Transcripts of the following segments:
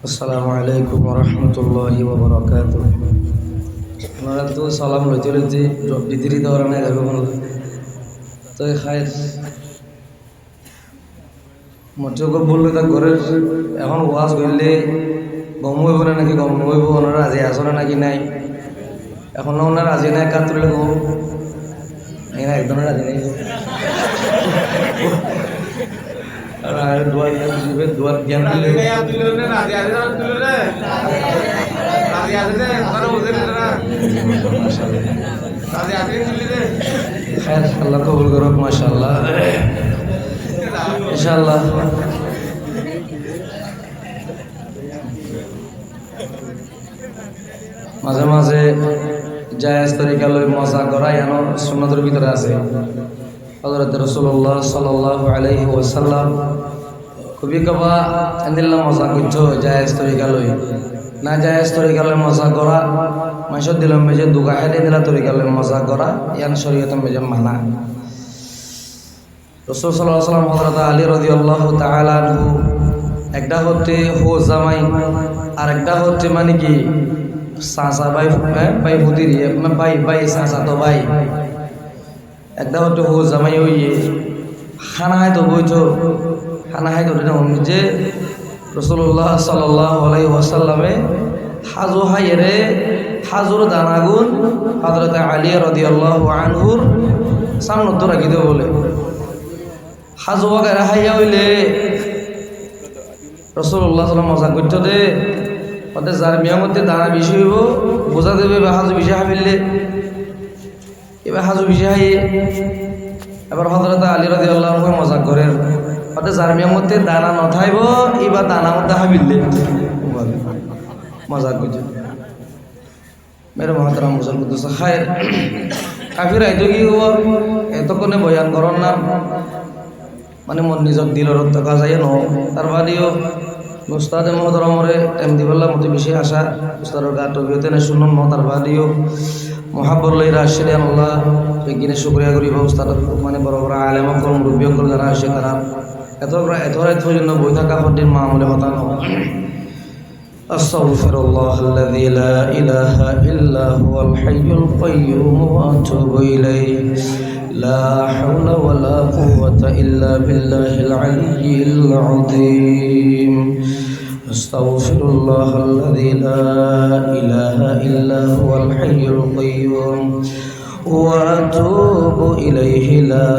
আসসালামু আলাইকুম রহমতুল্লাহি ওবরাকাতুহ। আপনারা তো সালাম লইতে লইতে বিদিরি দেওয়ার নাই দেখুন তো খায়ের মর্যক বললে তা ঘরের এখন ওয়াজ করলে গম হইব না নাকি গম হইব, ওনারা রাজি আসলে নাকি নাই, এখন ওনারা রাজি নাই কাজ তুললে গম না একদমই রাজি নাই। আর দোয়া দিবে, দোয়ার জ্ঞান দিলে খায়ের আল্লাহ কবুল করুক মাশাআল্লাহ ইনশাআল্লাহ। মাঝে মাঝে জায়েজ তরিকা লই মজা করা এনো সুন্নতের ভিতরে আছে। হযরত রাসূলুল্লাহ সাল্লাল্লাহু আলাইহি ওয়াসাল্লাম খুবই কবা আনদিল্লাহ মজা করছো জায়েজ তরিকা লই, না জায়েজ তরিকা লই মজা করা মাইশত দিলাম মেজে দুগা হেলে দিলা তরিকা লই মজা করা ইয়ান শরীয়তে মেজে মানা। রাসূল সাল্লাল্লাহু আলাইহি ওয়াসাল্লাম হযরত আলী রাদিয়াল্লাহু তাআলা আনহু একটা হচ্ছে হো জামাই আর একটা হচ্ছে মানে কি সাসা ভাই ভাই বুদিরি ভাই ভাই সাসা তো ভাই একটা হচ্ছে হো জামাই হইয়ে খানা হয় তো বইছো খানা হয় তো যে রাসূলুল্লাহ সাল্লাল্লাহু আলাইহি ওয়াসাল্লামে হাজু হাইরে হাজুর দানাগুন হযরত আলী রাদিয়াল্লাহু আনহুর সামনে তো রাখি দেব বলে হাজু বাগারা হাইয়া হইলে রাসূলুল্লাহ সাল্লাল্লাহু মজা করতে দে ওদের যার মিয়ার মধ্যে দানা বেশি হইব বোঝা দেবে বা হাজু বেশি হাবিললে এবার হাজু বেশি হাইয়ে এবার হযরত আলী রাদিয়াল্লাহু আনহু মজা করেন ওদের যার মিয়ার মধ্যে দানা নথাইব এবার দানা মধ্যে হাবিললে মজা করছে মেরে মহাতারাম মুসলমান তো খায় কাফির আইতো কি হবো এতক্ষণে বয়ান করার নাম মানে মন নিজক দিলর টাকা যায় ন তার বাদেও উস্তাদে মহতরমরে টাইম দিবল্লা মতো বেশি আশা উস্তাদের গা টবিয়তে না শুনুন ন তার বাদেও মহাব্বর লইরা আসলে আল্লাহ একদিনে শুক্রিয়া করিব উস্তাদ মানে বড় বড় আলেম অকল মুরব্বী অকল যারা আসে তারা এত রাত পর্যন্ত বই থাকা হদিন মা আমলে হতা ন। আস্তাগফিরুল্লাহ আল্লাযী লা ইলাহা ইল্লা হুয়াল হাইয়ুল কাইয়্যুম ওয়া আতুবু ইলাইহি لا حول ولا قوة إلا بالله العلي العظيم أستغفر الله الذي لا إله إلا هو الحي القيوم وأتوب إليه لا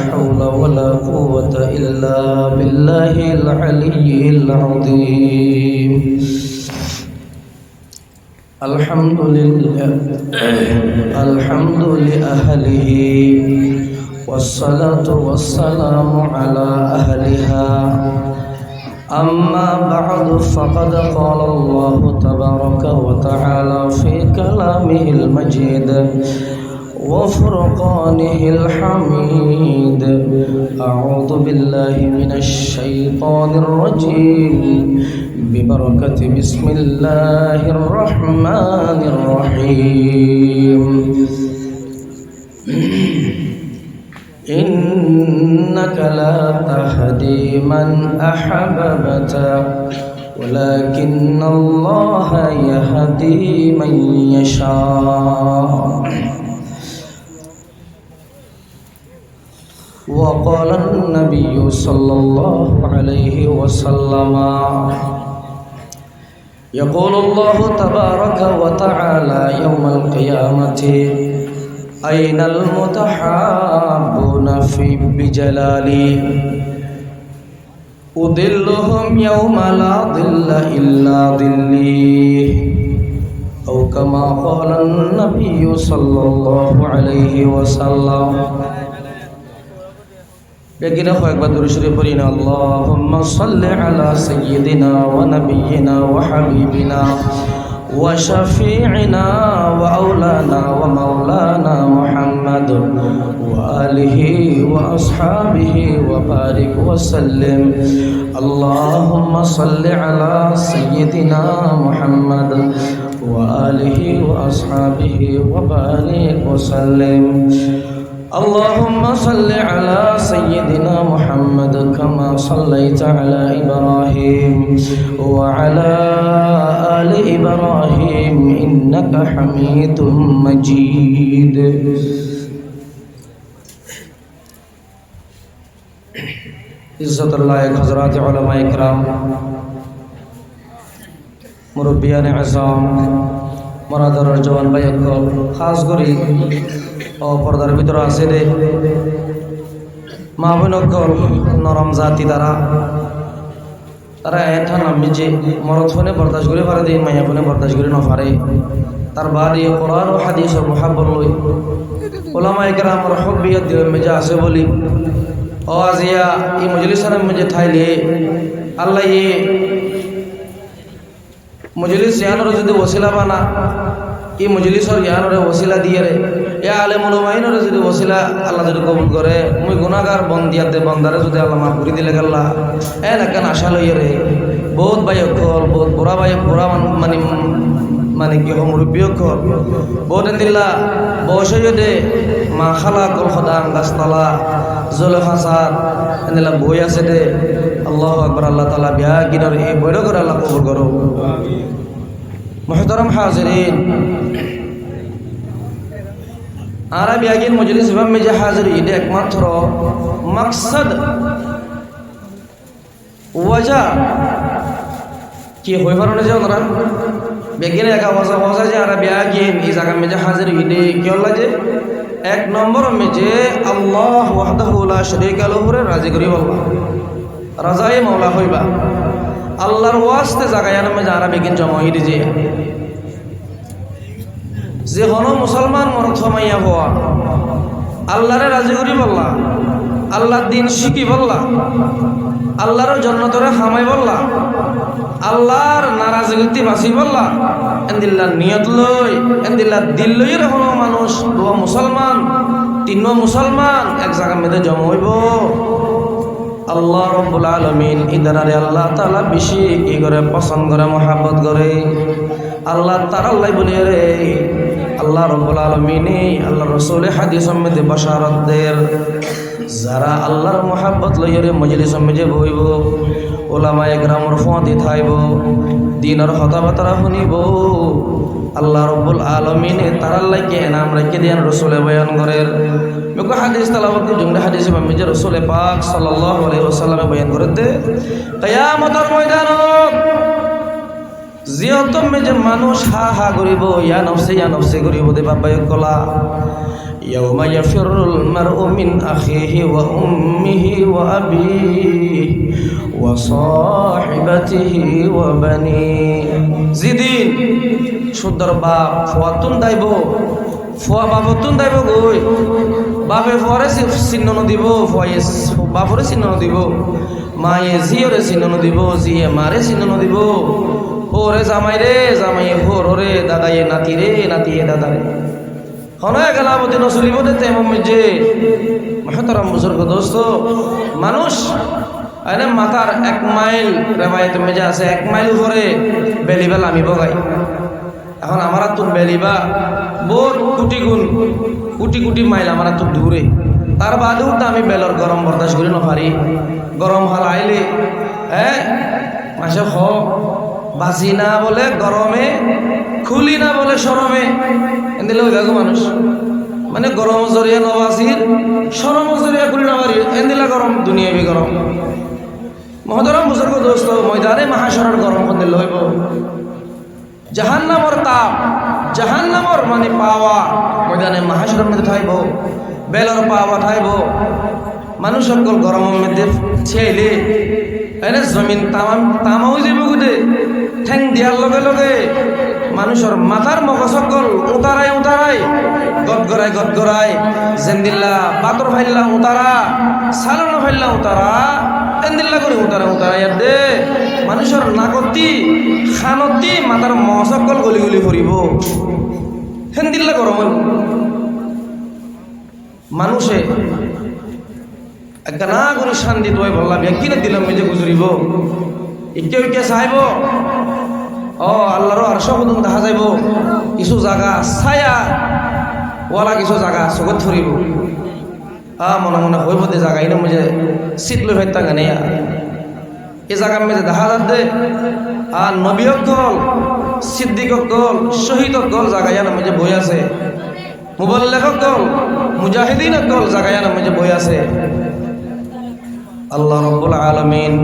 حول ولا قوة إلا بالله العلي العظيم الحمد لله الحمد لأهله والصلاة والسلام على أهلها أما بعد فقد قال الله تبارك وتعالى في كلامه المجيد وفرقانه الحميد أعوذ بالله من الشيطان الرجيم ببركة بسم الله الرحمن الرحيم إنك لا تهدي من أحببت ولكن الله يهدي من يشاء وقال النبي صلى الله عليه وسلم يقول الله تبارك وتعالى يوم القيامة أين المتحابون في بجلالي أظلهم يوم لا ظل إلا ظلي أو كما قال النبي صلى الله عليه وسلم বেগিনা কয়েকবার দরুদ শরীফ পড়ি না আল্লাহুম্মা সাল্লি আলা সাইয়্যিদিনা ওয়া নাবিয়্যিনা ওয়া হাবিবিনা ওয়া শাফি'িনা ওয়া আওলানা ওয়া মাওলানা মুহাম্মাদ ওয়া আলিহি ওয়া আসহাবিহি ওয়া বারিক ওয়া সাল্লিম। আল্লাহুম্মা সাল্লি আলা সাইয়্যিদিনা মুহাম্মাদ ওয়া আলিহি ওয়া আসহাবিহি ওয়া বারিক ওয়া সাল্লিম। اللهم صل على سيدنا محمد كما صليت على إبراهيم وعلى آل إبراهيم إنك حميد مجيد इज्जत लायक हजरात उलमा इकराम मुरब्बियान आज़म मरादर जवान भाई अक्कल खास करी और पर्दार भीतर आछे दे मा बोन अक्कल नरम जाति तारा एठा नामी जे मरद फने बर्दाश्त करे पारे दे माया फने बर्दाश्त करे न पारे तार बाद ये कुरान और हदीस और मुहब्बत लई उलमा इकराम और हुब्बियत दिल में जा आछे बोली आजिया ये मजलिस में जे ठाइले अल्लाह ये मजलिस यानर যদি वसीला बाना ये मजलिसर यानर वसीला दिए रे या आलेम उलमाइनर যদি वसीला अल्लाह যদি কবুল করে মুই গুনাহগার বন্দিয়াতে বন্দারে যদি আল্লাহ মাফ করে দিলে আল্লাহ এলাকান আশা লইয়ে রে বহুত ভাই অকল বহুত বুড়া ভাই বুড়া মানে কি হো মুরব্বী অকল বহুত দিল্লা বসে মা খালা কল খদাম গাছতলা জলফাসার এনলা বই আছে দে আল্লাহু আকবার আল্লাহ তাআলা বিয়া গিনার এই বড় করে আল্লাহ কবুল করো মুহতারাম হাজিরিন আরবি আগিন মজলিস में যে হাজির এটা একমাত্র মকসদ ওয়াজা কি হই পারনে যে ওরা বেগিনে একা ওয়াজা যে আরবি আগিন এই জায়গা में যে হাজির ইদে কি হল্লা যে एक नंबर में जे अल्लाह वहदहु ला शरीका लहु रे राजी करिब अल्लाह रजाए मौला हइबा अल्लाहर वास्ते জাগায়ান में যারা বেগিন জমাই দিজে যে হনো মুসলমান মরদ ফমাইয়া হওয়া আল্লাহরে রাজি করিব আল্লাহ আল্লাহর দিন শিখিব আল্লাহ আল্লাহর জান্নাতরে হামাই আল্লাহ আল্লাহর নারাজগিতে বাঁচিব আল্লাহ এন্দিল্লাহ নিয়ত লই এন্দিল্লাহ দিল লই হনো মানুষ দুয়া মুসলমান তিন মুসলমান এক জায়গা মেদে জমা হইব আল্লাহ রব্বুল আলামিন ইদারারে আল্লাহ তাআলা বেশি কি করে পছন্দ করে মহব্বত করে আল্লাহ তাআলাই বলে রে আল্লাহ রব্বুল আলামিন আল্লাহ রাসূল হাদিসের মধ্যে বাশারত দেন যারা আল্লাহর মহব্বত লইরে মজলিসের মধ্যে বইব উলামা ইকরামর ফাঁদি থাইব দ্বীনের কথাবার্তা শুনিব আল্লাহ রব্বুল আলামিন তারার লাগি এনাম রেখে দেন রাসূলে বয়ান করেন মেকো হাদিস তালাওয়াত জুমরা হাদিসে মধ্যে রাসূল পাক সাল্লাল্লাহু আলাইহি ওয়াসাল্লাম বয়ান করতে কিয়ামতের ময়দানত জিয়াতম में যে মানুষ হা হা করিব ইয়া নফসে করিব দে বাবা কলা ইয়াউমা ইয়াফিরুল মারউ মিন আখিহি ওয়া উম্মিহি ওয়া আবিহি ওয়া সাহিবাতিহি ওয়া বানি জিদিন সুন্দর বাপ ফুয়াতুন দাইব ফুয়া বাপতুন দাইব গই বাপে ফরে চিহ্ন দিব ফুয়ে বাপরে চিহ্ন দিব মায়ে জিয়রে চিহ্ন দিব জিয়ে মারে চিহ্ন দিব ওরে জামাই রে জামাই হোর রে দাদায়ে নাতি রে নাতিয়ে দাদা রে হনয় গলাবতে নসলিব দেতে মমজে মুহতারাম বুজুর্গ দোস্ত মানুষ আরে মাথার 1 মাইল রওয়ায়াত মে যা আছে 1 মাইল উপরে বেলিবাল আমি বগাই এখন আমারা তো বেলিবা বহুত কোটি মাইল আমারা তো দূরে তার বাদেও তো আমি বেলর গরম বরদাস্ত করি না পারি গরম হাল আইলে মাসে খ বাসি না বলে গরমে খুলি না বলে শরমে এদিলে ওই দেখো মানুষ মানে গরম জরিয়া নবাসির শরম জরিয়া খুলি না পারি এদিলা গরম দুনিয়াবি গরম মহতরম বুজুর্গ দোস্ত ময়দানে মাহাশরের গরম করতে লইব জাহান্নামর তাপ জাহান্নামর মানে পাওয়া ময়দানে মাহাশরের মধ্যে থাইব বেলর পাওয়া থাইব মানুষ সকল গরমের মধ্যে ছেলে এনে জমিন তামাও যাব গুদে ঠেং দিয়ার লগে লগে মানুষের মাথার মগজ সকল উতারাই গদগরাই জেন্দিল্লা বাতর ফাইল্লা উতারা সালন ফাইল্লা উতারা এন্দিল্লা করে উতারা ইয়ার দে মানুষের নাগতি খানতি মাথার মগজ সকল গলি ফুরিব হেন্দিল্লা গরম মানুষে একটা না করে শান্তি তোয় বললাম কিনে দিলাম মেজে গুজরিব ইকে চাইব আল্লাহর আরশ পর্যন্ত দেখা যাইব কিছু জায়গা ছায়া ওয়ালা কিছু জায়গা চকুত ফুরিব মনে মনে হইব দে জায়গা ইনে মুঝে শীত লই ফাইতা গানে এই জায়গা মেজে দেখা যাত দে নবী অকল সিদ্দিক হকল শহীদ হকল জাগাইয়া নামে যে বই আছে মুবাল্লিগ হকল মুজাহিদিন হকল জাগাইয়া নামে যে বই আছে আল্লাহ রাব্বুল আলামিন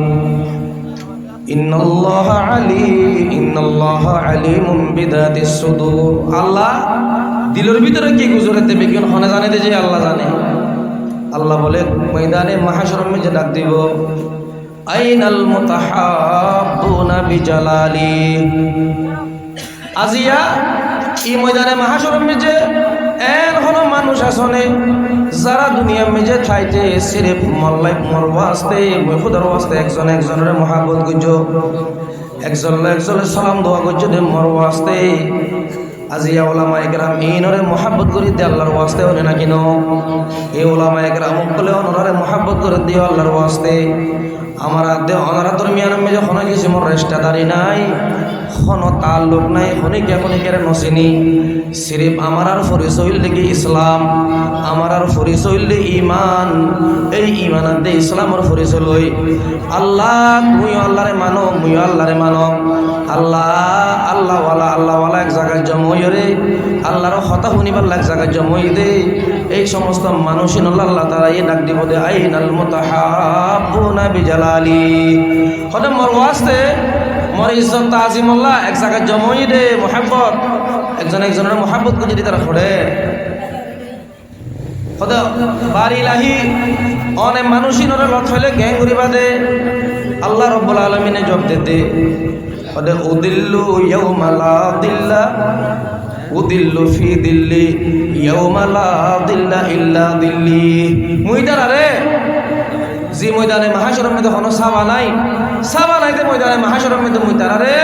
ইন্নাল্লাহা আলিমুম বিদাতিস সুদূর আল্লাহ দিলের ভিতরে কি গুজরাতে বিজ্ঞান হনে জানে যে আল্লাহ জানে আল্লাহ বলে ময়দানে মাহশরের মধ্যে ডাক দিব আইনাল মুতাহাব্বুনা বিজালালি আজিয়া এই ময়দানে মাহশরের মধ্যে এন হলো মানুষ আসনে যারা দুনিয়ার মেজে থাইতে সিরিফ মল্লাই মোর ওয়াস্তে মই খুদার ওয়াস্তে একজন একজনের মহাব্বত গুজো একজনের সালাম দোয়া গুজো দে মোর ওয়াস্তে আজিয়া ওলামা একরাম ইনরে মহাব্বত করি দে আল্লাহর ওয়াস্তে হনে না কিনো এই ওলামা একরাম বলে ওনরে মহাব্বত করে দিও আল্লাহর ওয়াস্তে আমার দে ওনারা দরমিয়ান মেজে হনে কিছু মোর রেস্টাদারি নাই হনো তাল্লুক নাই খনিকের নসিনি সিরিফ আমার আর পরিচয় লেগে ইসলাম আমার আর পরিচয় লে ইমান এই ইমান দে ইসলামের পরিচয় লই আল্লাহ তুই আল্লাহরে মানো মুই আল্লাহরে মানো আল্লাহওয়ালা এক জায়গায় জমই রে আল্লাহর কথা শুনিবার এক জায়গায় জমই দে এই সমস্ত মানুষ আল্লাহ তারা এই ডাক দিব দে আইনাল মুতাহাব্বুনা বিজালালি হতে মোর ওয়াস্তে মোর ইজ্জত তাজিম আল্লাহ এক জায়গায় জমই দে মোহাব্বত একজনের মোহাব্বত যদি তারা পড়ে হতে বাড়ি লাহি অনেক মানুষই নরে লত হইলে গ্যাং ঘুরিবা দে আল্লাহ রাব্বুল আলামিনে জব দে হতে উদিল্লু ইয়াউমা লা দিল্লা উদিল্লু ফি দিল্লি ইয়াউমা লা দিল্লা ইল্লা দিল্লি মুইদার আরে যে ময়দানে মাহশরের মধ্যে কোনো সাবা নাই যে ময়দানে মাহশরের মধ্যে মুই তারারে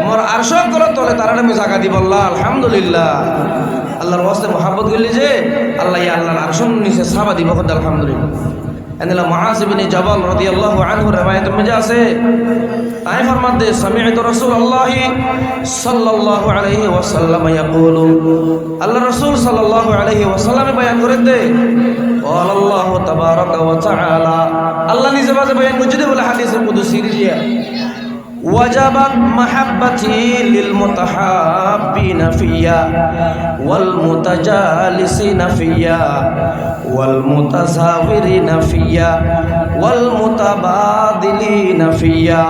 মোর আরশ গলত তলে তারারে মুই জায়গা দিব আল্লাহ আলহামদুলিল্লাহ আল্লাহর ওয়াস্তে মহব্বত করলি যে আল্লাহ আল্লাহর আরশের নিচে সাবা দিব খোদা আলহামদুলিল্লাহ এনলা মুআজ ইবনে জাবাল রাদিয়াল্লাহু আনহু riwayat में আছে তাই ফরমাতে সামি'তু রাসূলুল্লাহ সাল্লাল্লাহু আলাইহি ওয়াসাল্লাম ইয়াকুলু আল্লাহ রাসূল সাল্লাল্লাহু আলাইহি ওয়াসাল্লাম বয়ান করেন দে قال الله تبارك وتعالى আল্লাহ নিজে বাজে বয়ান করতে বলে হাদিসে কুদসি রিয়া وجبت محبتي للمتحابين فيا والمتجالسين فيا والمتزاورين فيا والمتبادلين فيا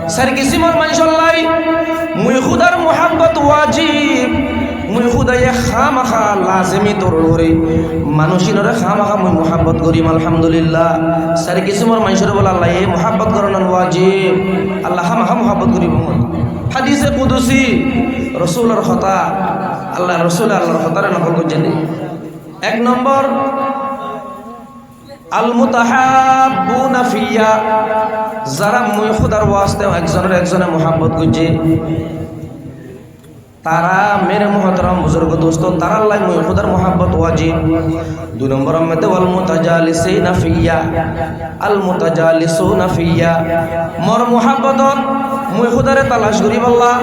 سر किसी मोर मानशल्लाई मुई खुदार मोहब्बत वाजिब मुई खुदाये खामखा लाजिमी तोररे মানুষিনরে খামখা মুই মোহাব্বত করিম আলহামদুলিল্লাহ সারি কিছু মোর মানুষের বলে আল্লাহ এই মোহাব্বত করানো ওয়াজিব আল্লাহ খামখা মোহাব্বত করিব হাদিসে কুদসি রাসূলের কথা আল্লাহ রাসূল আল্লাহর কথারে নকল করছেন এক নম্বর আল মুতাহাব্বুনা ফিয়া যারা মুই খুদার ওয়াস্তে একজনের মোহাব্বত করছে তারা মেরে মুহতরম বুজুর্গ দোস্ত তারা আল্লাহ মুই খুদার মোহাব্বত ওয়াজিব দুই নম্বর মতে ওয়াল মুতাজালিসিনা ফিয়া আল মুতাজালিসুনা ফিয়া মোর মোহাব্বতত মুই খুদারে তালাশ করি বল্লাহ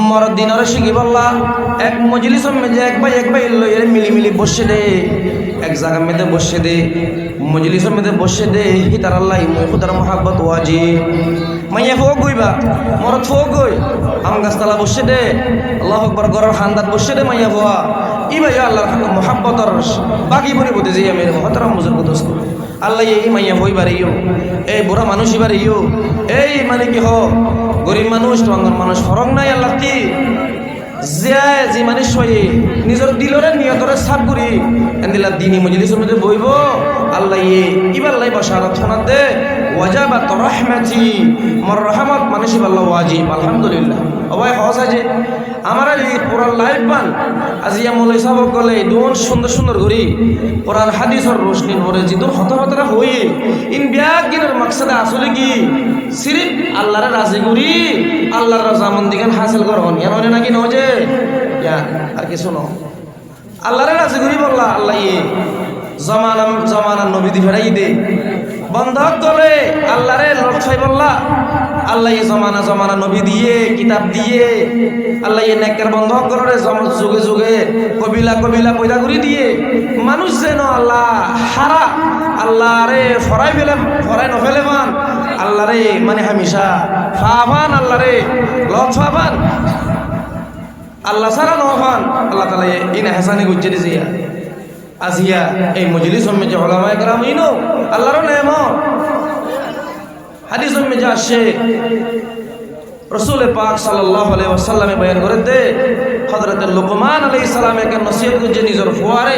মোর দিনরে শিখি বল্লাহ এক মজলিসের মধ্যে এক ভাই লইয়ে মিলি বসে দে এক জায়গা মধ্যে বসে দে মজলিসের মধ্যে বসে দে হি তার আল্লাহ মুই খুদার মোহাব্বত ওয়াজিব মাইয়া ফো গইবা মরত ফো গই আম গাছতলা বসে দে আল্লাহু আকবার গরর খান্দাত বসে দে মাইয়া ফোয়া ই ভাই আল্লাহর মোহাব্বতর বাকি পরি বতে যাই আমি মুহতারাম বুজুর্গ দোস্ত আল্লাহ এই মাইয়া হই বাড়িও এই বুড়া মানুষ বাড়িও এই মানে কি হ গরিব মানুষ টঙ্গর মানুষ ফরক নাই আল্লাহ কি যে মানুষ হয়ে নিজের দিলরে নিয়তরে সাফ করি এন্দিলা দিনী মজলিসের মধ্যে বইব আল্লাহ ইবার লাই বাশারাত শোনাত দে ওয়াজাবাত রাহমাতি মোর রহমত মানুষই আল্লাহ ওয়াজিব আলহামদুলিল্লাহ অবাই হস আছে আমার এই পুরান লাইফ বান আজিয়া মৌলাই সাহেব গলে দুন সুন্দর ঘুরি পুরান হাদিসর রোশনীর পরে জিদুর হতহতরা হয়ে ইন ব্যাগিনের মাকসাদে আসলে কি সিরিফ আল্লাহরে রাজি করি আল্লাহর রাজামন্দিগান হাসিল করন ইয়ান হয় নাকি নজে আর কিছু ন আল্লাহরে রাজি করি বললা আল্লাহ জমানা নবী দি ফেরাই দে বন্ধক করে আল্লাহরে লড়ছাই বললা আল্লাহ জমানা নবী দিয়ে কিতাব দিয়ে আল্লাহ নেকের বন্ধক করে যুগে কবিলা পয়দা করে দিয়ে মানুষ যেন আল্লাহ হারা আল্লাহরে ফরাই নফেলে মান আল্লাহরে মানে হামিশা ফাবান আল্লাহরে লড়ছাবান আল্লাহ ছাড়া নহন আল্লাহ তাআলা ইনা হাসানি গুজ্জে দিছে আজিয়া এই মজলিস মে উলামায়ে কেরাম ইনো আল্লাহর নেমত হাদিস মে যা আসে রসুল পাক সাল্লাল্লাহু আলাইহি ওয়াসাল্লামে বয়ান করে দে হযরত লুকমান আলাইহিস সালামে কে নসিহত করছে নিজের ফুয়ারে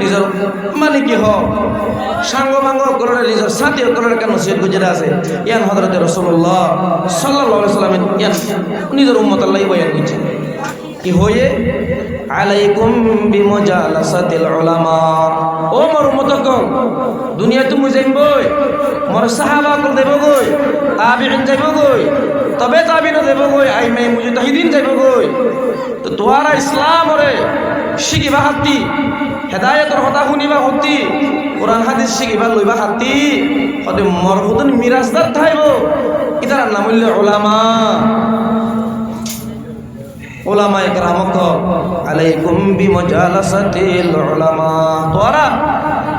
নিজের মানে কি হ সাঙ্গ ভাঙ্গ করে নিজের সাথী করে কে নসিহত করছে আছে ইয়ান হযরত রাসূলুল্লাহ সাল্লাল্লাহু আলাইহি ওয়াসাল্লামে ইয়ান নিজের উম্মত আল্লাহ বয়ান করছে কি হয়ে আলাইকুম বিমুজালাসাতিল উলামা ও মোর উম্মতগণ দুনিয়া তুমি যাইবই মোর সাহাবা কল দেব গই তাবিঈন যাইব গই তবে তাবিঈন দেব গই আইমে মুজতাহিদিন যাইব গই তো তোরা ইসলাম রে শিখিবা হাতি হেদায়েতের কথা শুনিবা হতি কোরআন হাদিস শিখিবা লইবা হাতি হতে মোর হুদন মিরাজদার থাইব ইতার নাম হইল উলামা উলামায়ে কেরামক আলাইকুম বিমুজালাসাতিল উলামা তোরা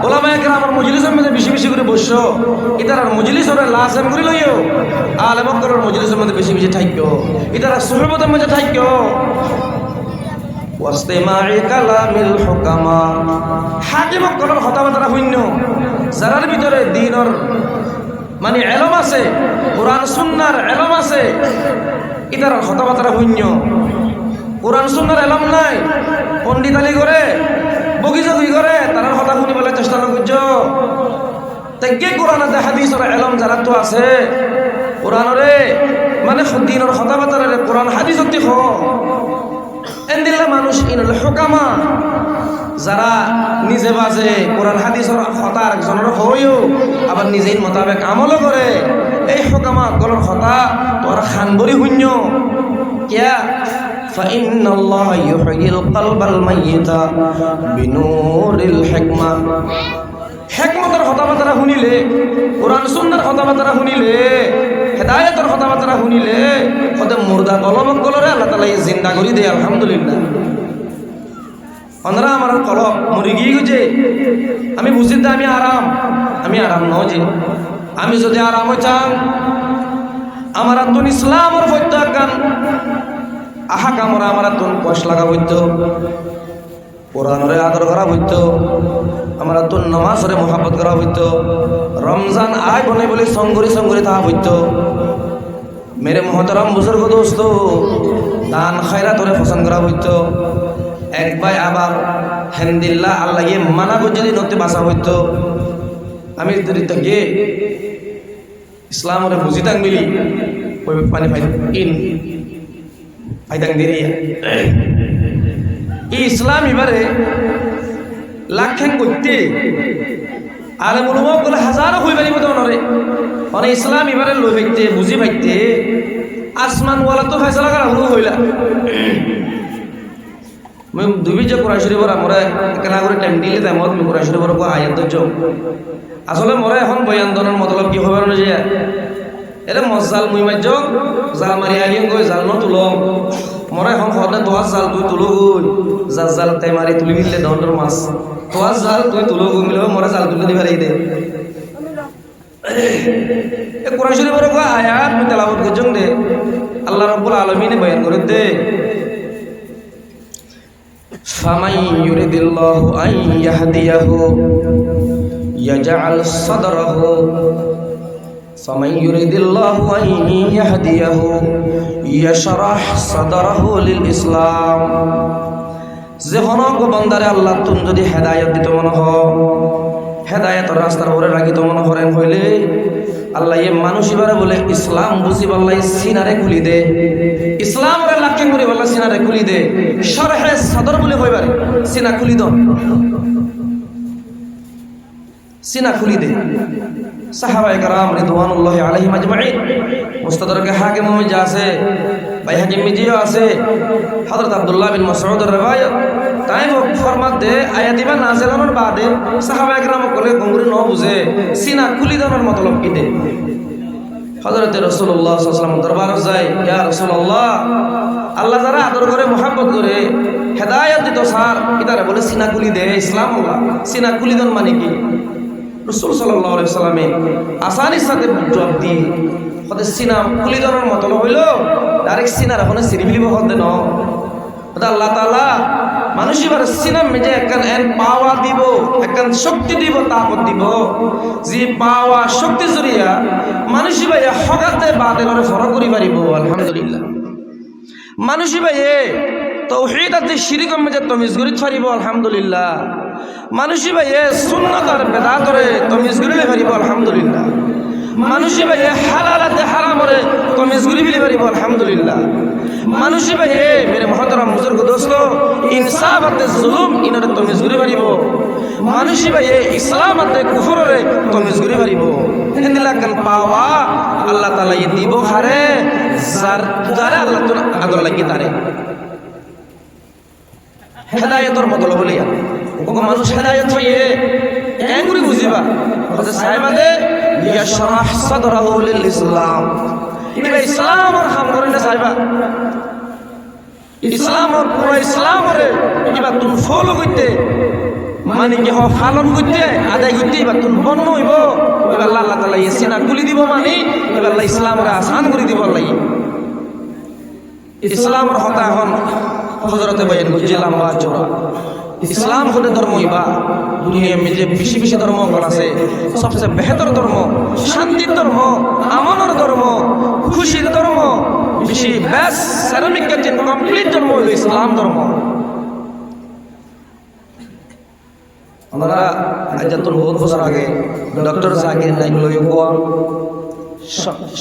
উলামায়ে কেরামের মজলিসের মধ্যে বেশি বেশি করে বসো ইতার মজলিসের লাজম করে লইও আলেমকর মজলিসের মধ্যে বেশি বেশি থাইকো ইতার সুহবতের মধ্যে থাইকো ওয়াসতিমা'i কালামিল হুকামা হাকিমকর কথাবার্তা শূন্য যারার ভিতরে দ্বীনের মানে ইলম আছে কোরআন সুন্নাহর ইলম আছে ইতার কথাবার্তা শূন্য কোরআন সুন্নাহর ইলম নাই পণ্ডিতালি করে বগিজগি করে তার কথা শুনিবলৈ চেষ্টা নকৰছ তাই কে কোরআন হাদিসের ইলম যারা তো আছে কোরআনরে মানে দ্বীনের কথাবার্তা কোরআন হাদিস অতি খ এন্দিল্লা মানুষ ইনল হুকামা যারা নিজে বাজে কোরআন হাদিসের কথা আরেকজনের হইও আবার নিজেই মোতাবেক আমলও করে এই হুকামা গলর কথা তোর খানবরি শূন্য কিয়া فإن الله يحيي القلب الميت بنور الحكمة হিকমতের কথাবার্তা শুনিলে কোরআন সুন্নাহর কথাবার্তা শুনিলে হেদায়েতের কথাবার্তা শুনিলে কত মুর্দা কলবক গলরে আল্লাহ তাআলা জিন্দা করে দেয় আলহামদুলিল্লাহ অনরা আমার কলব মরি গিয়ে গেছে আমি বুঝি আমি আরাম নয় যে আমি যদি আরাম চান আমার আত্মন ইসলামের প্রত্যাখ্যান আহা কামরা আমার আত্মন কষ লাগা হইতো কোরআনরে আদর করা হইতো আমার আত্মন নামাজরে মোহাব্বত করা হইতো রমজান আয় বনে বলে সঙ্গরি তাহা হইতো মেরে মহতরম বুজুর্গ দোস্ত দান খায়রাতরে পছন্দ করা হইতো এক ভাই আবার হেন্দিল্লা আল্লাহ মানা যদি নতে বাসা হইতো আমি যদি তাকে ইসলামরে বুঝিতাম মিলি পানি ভাই ফাইদাং দিরিয়া ইসলাম এবারে লাখেন করতে আর মনোভাব গেলে হাজারো হয়ে পারিব তরে মানে ইসলাম এবারে লই পাইতে বুঝি পাইতে আসমানওয়ালা তো ফেসলা করা হলো হইলা मैं दुबी जो कुरान शरीफ আমরা কেনা করে টাইম দিলে টাইমত আমি কুরআন শরীফের কো আয়াত দজ আসলে মরে এখন বয়ান দনের মতলব কি হবে না যে এরে মজাল মুই মাজ্জ জাল মারি আলিম কই জাল ন তুলম মরে এখন হদে তোয়াজ জাল তুই তুলো গই জাল তাই মারি তুলি দিলে দন্ডর মাছ তোয়াজ জাল তুই তুলো গই মিলে মরে জাল তুলি দিবা রাই দে এ কুরআন শরীফের কো আয়াত আমি তেলাওয়াত করছং দে আল্লাহ রাব্বুল আলামিন বয়ান করে দে فمن يريد الله أن يهديه يجعل صدره فمن يريد الله أن يهديه يشرح صدره للإسلام যেহনক বন্দারে আল্লাহ তুন যদি হেদায়েত দিত মনে হ হেদায়েতের রাস্তার উপরে রাখিত মনে করেন হইলে আল্লাহ এই মানুষ এবারে বলে ইসলাম বুঝি বললাই সিনারে খুলি দে ইসলামের লাক্ষে করে বললা সিনারে খুলি দে শরহে সদর বলে হইবারে সিনা খুলি দাও সিনা খুলি দে সাহাবায়ে কেরাম রিদওয়ানুল্লাহি আলাইহিম আজমাইন মুস্তাদরাকে হাকিম মে যা আছে বাইহাকি মিজিও আছে হযরত আব্দুল্লাহ বিন মাসউদের riwayat তাই ফরমাত দে আয়াতিবা নাজিলানোর বাদে সাহাবায়ে কেরাম কলে গঙ্গুরি ন বুঝে সিনা খুলি দেওয়ার মতলব কি দে হযরত রাসূলুল্লাহ সাল্লাল্লাহু আলাইহি ওয়াসাল্লাম দরবারে যায় ইয়া রাসূলুল্লাহ আল্লাহ যারা আদর করে মোহাব্বত করে হেদায়েত দিত স্যার ইতারে বলে সিনা খুলি দে ইসলাম আল্লাহ সিনা খুলি দেন মানে কি রাসূল সাল্লাল্লাহু আলাইহি ওয়াসাল্লামে আসানির সাথে জবাব দি হতে সিনা খুলি দেওয়ার মতলব হইল ডাইরেক্ট সিনার ওখানে সিরিবিলি বহত দেন আল্লাহ তাআলা মানুষ এবার সিনাম যে একখান এন পাওয়া দিব, একখান শক্তি দিব, তাকত দিব, যে পাওয়া শক্তি জরিয়া মানুষ ভাই হগাতে বাতিলরে ফরক করি পারিব। আলহামদুলিল্লাহ। মানুষ ভাই তাওহীদ আর শিরক মধ্যে তমিজ করি পারিব। আলহামদুলিল্লাহ। মানুষ ভাই সুন্নাত আর বেদাতরে তমিজ করি পারিব। আলহামদুলিল্লাহ। মানুষ ভাই হালাল আর হারামরে তমিজ করি পারিব। আলহামদুলিল্লাহ। মানুষ ভাই মেরে মহতরম বুজুর্গ দোস্ত ইনসাফ আর জুলুম ইনরে তমিজ করি পারিব। মানুষ ভাই ইসলাম আর কুফররে তমিজ করি পারিব। এন্দিলা কান পাওয়া আল্লাহ তাআলা দিব হারে যার যারে আল্লাহ তো আগর লাগি তারে হেদায়েতর মতলব বলিয়া ও মানুষ হেদায়েত হইয়ে কেন করে বুঝিবা হযরত সাহেবাদে ইয়াশরাহ সাদরাহু লিল ইসলাম। এটা ইসলাম আর হাম করে না সাহেবা, ইসলাম আর পুরো ইসলাম রে কিবা তুমি ফলো করতে মানে কি পালন করতে আদায় করতে এবার তুমি বন্য হইব। এবার আল্লাহ তাআলা সিনা খুলি দিব, মানে এবার আল্লাহ ইসলামরে আসান করে দিব। আল্লাহ ইসলামের হতা এখন হজরতে বয়ান করছিলাম বা চোরা ইসলাম হতে ধর্ম ইবা দুনিয়া में যে বেশি বেশি ধর্ম আছে সবচেয়ে বেহতর ধর্ম, শান্তির ধর্ম, আমনের ধর্ম, খুশির ধর্ম, বেশি বেস্ট সেরামিক কাজের কমপ্লিট ধর্ম হলো ইসলাম ধর্ম। আমরা আজাতুল বহুত বছর আগে ডক্টর জাকির নাইক লইও কোয়া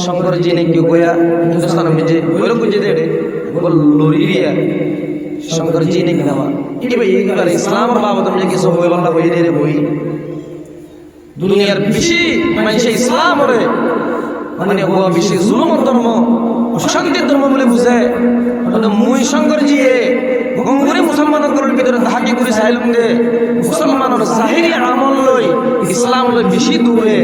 शंकर जी ने क्यों कोया हिंदुस्तान में जे बोलो कुछ दे रे बोल लोरिया शंकर जी ने क्या ये भाई ये बार इस्लाम और बाबत में किसो होए वाला होए दे रे होई दुनियार बिशी मानसे इस्लाम और माने वो बिशी जुल्म और धर्म অশান্তির ধর্ম বলে বুঝে মুই শঙ্কর জি গঙ্গুরে মুসলমানদের ভিতরে ধাকি করে চাইলুম দে মুসলমানের জাহিরি আমল লই ইসলাম লই বেশি দূরে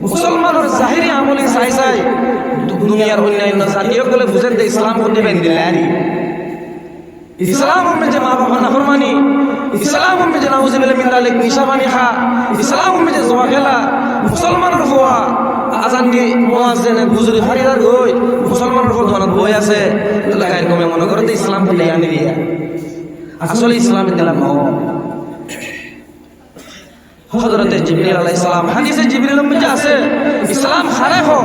মুসলমানের জাহিরি আমলে চাই চাই দুনিয়ার অন্যান্য জাতীয় বলে বুঝেন যে ইসলাম করতে বেঁধে ইসলাম में যে মা বাবা নাফরমানি, ইসলাম में যে নাউজুবিল্লাহ মিন যালিক নিশা পানি খা, ইসলাম में যে জুয়া খেলা, মুসলমানের হওয়া আজান দি মুয়াজ্জিনের গুজরি ফারিদার গই মুসলমানের হওয়া দোয়ানত বই আছে লাগাই কমে মনে করে যে ইসলাম করতে আনি দিয়া আসলে ইসলামের দিলাম হযরত জিবরিল আলাইহিস সালাম হাদিসে জিবরিলের মধ্যে আছে ইসলাম খারে হো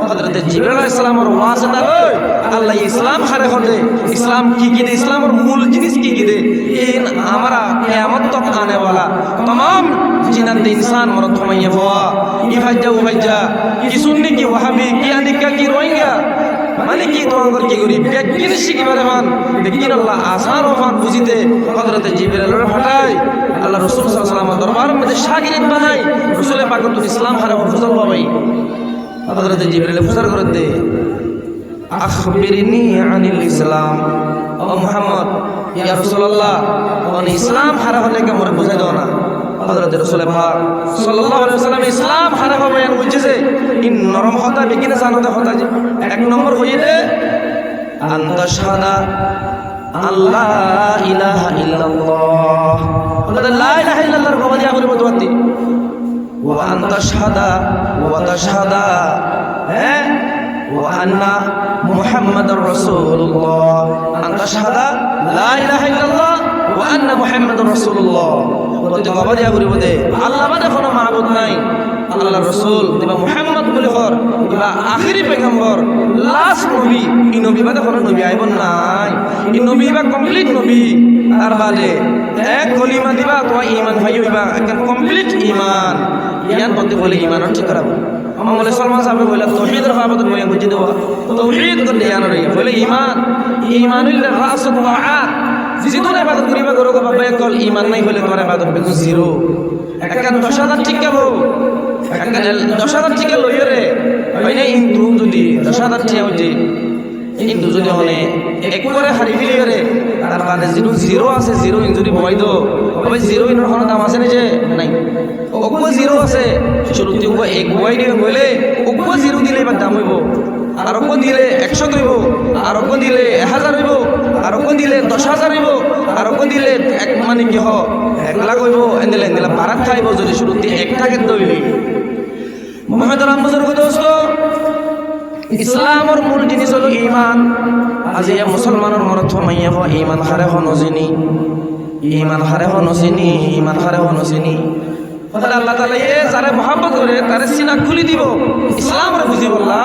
হযরত জিবরিল আলাইহিস সালামের ওয়াসিতা লই আল্লাহ ইসলাম খারে হতে ইসলাম কি কি দে ইসলামের মূল জিনিস কি কি দে ইন আমরা কিয়ামত তক আনে वाला तमाम जिन्नत इंसान मरद थमाइए हुआ इफाजा उफाजा কি সুন্নি কি ওয়াহাবি কি আনিকা কি রোহিঙ্গা মানে কি তোমার কি করি বেকিন শিখি পারে মান বেকিন আল্লাহ আসান ওফান বুঝিতে হযরত জিবরিলের হঠাই আল্লাহ রাসূল সাল্লাল্লাহু আলাইহি ওয়াসাল্লাম দরবারের মধ্যে শাগিরিদ বানাই রাসূল পাক তো ইসলাম খারে ফুজল বাবাই হযরত জিবরিল ফুসার করে দে আখবিরনি আনিল ইসলাম ও মুহাম্মদ ইয়া রাসূলুল্লাহ কোন ইসলাম খারে হলে কে মোরে বুঝাই দাও না। হযরত রাসূল পাক সাল্লাল্লাহু আলাইহি ওয়াসাল্লাম ইসলাম খারে হবে বুঝছে ইন নরম হতা বেকিনে জানতে হতা এক নম্বর হইয়ে দে আনতা শাহাদা আল্লাহ ইলাহা ইল্লাল্লাহ লা ইলাহা ইল্লাল্লাহর বাবা দিয়া বলে বলতে ওয়া আনতা শাহাদা ওয়া তাশহাদা ওয়া আন্না মুহাম্মাদুর রাসূলুল্লাহ আনতা শাহাদা লা ইলাহা ইল্লাল্লাহ ওয়া আন্না মুহাম্মাদুর রাসূলুল্লাহ বলতে বাবা দিয়া বলে বলতে আল্লাহ বাদে কোনো মাবুদ নাই, আল্লাহর রাসূল দিবা মুহাম্মদ বলে হর দিবা আখেরি পয়গম্বর লাস্ট নবী এই নবী বাদে কোনো নবী আইব নাই, এই নবী বা কমপ্লিট নবী তার বাদে এক কলিমা দিবা তো ঈমান ভাই হইবা একদম কমপ্লিট ঈমান ইয়ান বলতে বলে ঈমান ঠিক করাবো আমলে সলমান সাহেব বলে তাওহীদের বাবদ বলে বুঝি দেওয়া তাওহীদ করতে ইয়ান রে বলে ঈমান ঈমানুল রাস ওয়াআত জিদুন ইবাদত করিবা করো বাবা কল ঈমান নাই বলে তোমার ইবাদত বেকু জিরো একখান 10,000 ঠিক গেল একখান 10,000 ঠিক গেল রে হয় না ইন্দু যদি 10,000 ঠিক হইছে ইন্দু যদি হনে এক করে হারি ফেলি রে তার বাদে জিরো জিরো আছে জিরো ইন যদি বই দো তবে জিরো ইনের কোনো দাম আছে না যে নাই ওকো জিরো আছে শুরুতে ওকো এক বই দিলে বলে ওকো জিরো দিলে বা দাম হইব আর ওকো দিলে 100 হইব আর ওকো দিলে 1000 হইব আর ওকো দিলে 10,000 হইব আর ওকো দিলে এক মানে কি হ 1 লাখ হইব এন্দিলে বারাত খাইব যদি শুরুতে 1 টাকা দইলি মোহাম্মদ রাম বুজুর্গ দোস্ত ইসলামৰ মূল জিনিস হলো ইমান। আজি মুসলমানের মরত মাইয়া ইমান হারে হনজিনি, ইমান হারে হনজিনি, ইমান হারে হনজিনি। আল্লাহ তাআলা যারা মহব্বত করে তার সিনা খুলি দিব, ইসলামের বুঝি বললা,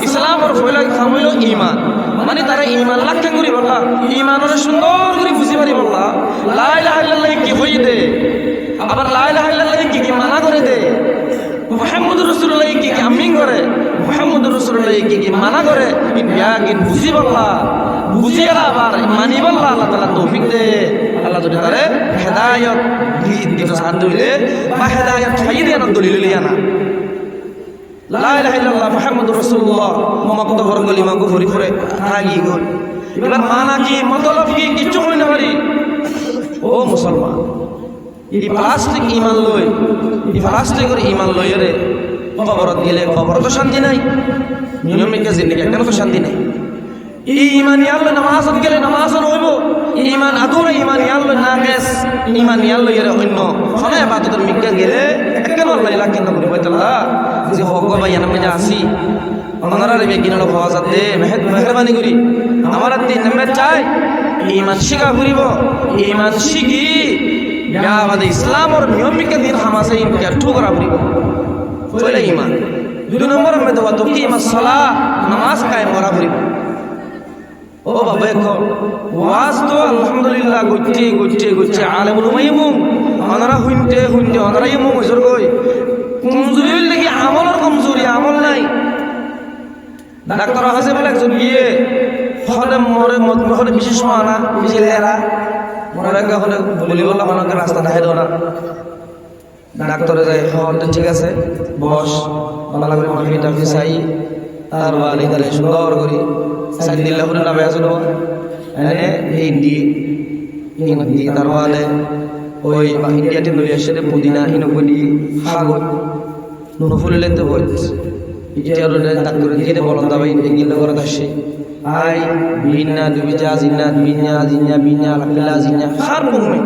ইসলামের ফয়লা খামইল ইমান, মানে তারা ইমান লাখ করি বললা, ইমানের সুন্দর করে বুঝি পারি বললা। লা ইলাহা ইল্লাল্লাহ কি হই দে, আবার লা ইলাহা ইল্লাল্লাহ কি কি মানা করে দে, মুহাম্মদুর রাসূলুল্লাহ কি কি আমিন করে, মুহাম্মদুর রাসূলুল্লাহ কি কি মানা করে, ইয়াকিন বুঝি বললা, বুঝি আবার মানি বললা। আল্লাহ তাআলা তৌফিক দে। আল্লাহ যদি তারে হেদায়েত দিতে সাহায্য দিলে বা হেদায়েত ছাইয়ে দেন দলিল লিয়ানা লা ইলাহা ইল্লাল্লাহ মুহাম্মদুর রাসূলুল্লাহ মমক্ত ভর গলিমা গো ভরি করে থাকি গো। এবার মানা কি মতলব কি কিছু কই না পারি। ও মুসলমান, এই প্লাস্টিক ইমান লই, এই প্লাস্টিকের ইমান লই রে কবরত গেলে কবর তো শান্তি নাই, নিয়মিত জিন্দেগি কেন তো শান্তি নাই। ইমান ইয়াল্লো নামাজত গেলে নামাজ হইব, ইমান আদুরা ইমান ইয়াল্লো না গেস, ইমান ইয়াল্লো এর অন্য খনে বাদতর মিক্কা গেলে কেন আল্লাহ ইলা কেন করি বইতলা যে হক ভাই আমি যা আসি ওনারা রে কিনালো ভাবা যাতে মেহেরবানি করি আমার 3 নম্বর চাই ইমান শিখা করিব, ইমান শিখি আমাদের ইসলামের নিয়মিত দিন হামাসে ইনকে ঠুকরা করিব পয়লা ইমান। 2 নম্বর মে তো কি ইমান সালাহ নামাজ কায়েম করা করিব। ও বাবা এখন ওয়াজ তো আলহামদুলিল্লাহ গচ্ছি গচ্ছি গচ্ছি আলেমুল মাইমুম ওনারা হুনতে হুনতে ওনারা ইমুম হইছর কই কমজোরি লাগি আমলের কমজোরি, আমল নাই। ডাক্তার আছে বলে একজন গিয়ে হলে মরে মরে বিশেষ মানা বেশি লেরা মরে হলে বলি বললাম আমাকে রাস্তা দেখাই দাও না। ডাক্তারে যায় হলে ঠিক আছে বস বালা করে মাফি টাফি চাই আর বালি তাহলে সুন্দর করি সাইড দিল্লা করে নামে আসলো এই দিয়ে তারপরে ওই ইন্ডিয়াতে নড়িয়ে আসে পুদিনা হিনকলি হাগত নুনো ফুলে তো বলছে এটা ডাক্তারে দিয়ে বলন দাবাই গিলে করে আসে আই বিনা দুবিজা জিন্না বিনা জিন্না বিনা আলহামদুলিল্লাহ জিন্না হার মুমে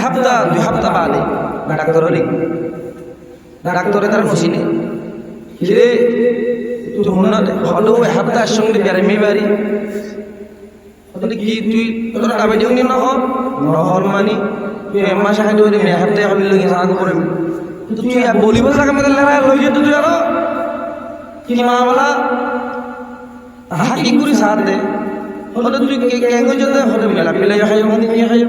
হাফতা 2 হাফতা বাদে ডাক্তার হলি ডাক্তারে তারা নসিনে কিরে তো মনে হলো হাফতার সঙ্গে বেড়ামি বাড়ি কি তুই তোরা ডাবে দিও না নহর মানি তুই এম্মা সাহায্য করে মেয়ে হাফতে হাবিল লগে সাহায্য করে তুই বলিব জায়গা মধ্যে লড়াই লই যেত তুই আরো কি মা বলা হাকি করে সাথ দে হলে তুই কেঙ্গ যেতে হলে মেলা পেলে খাই মানে নিয়ে খাই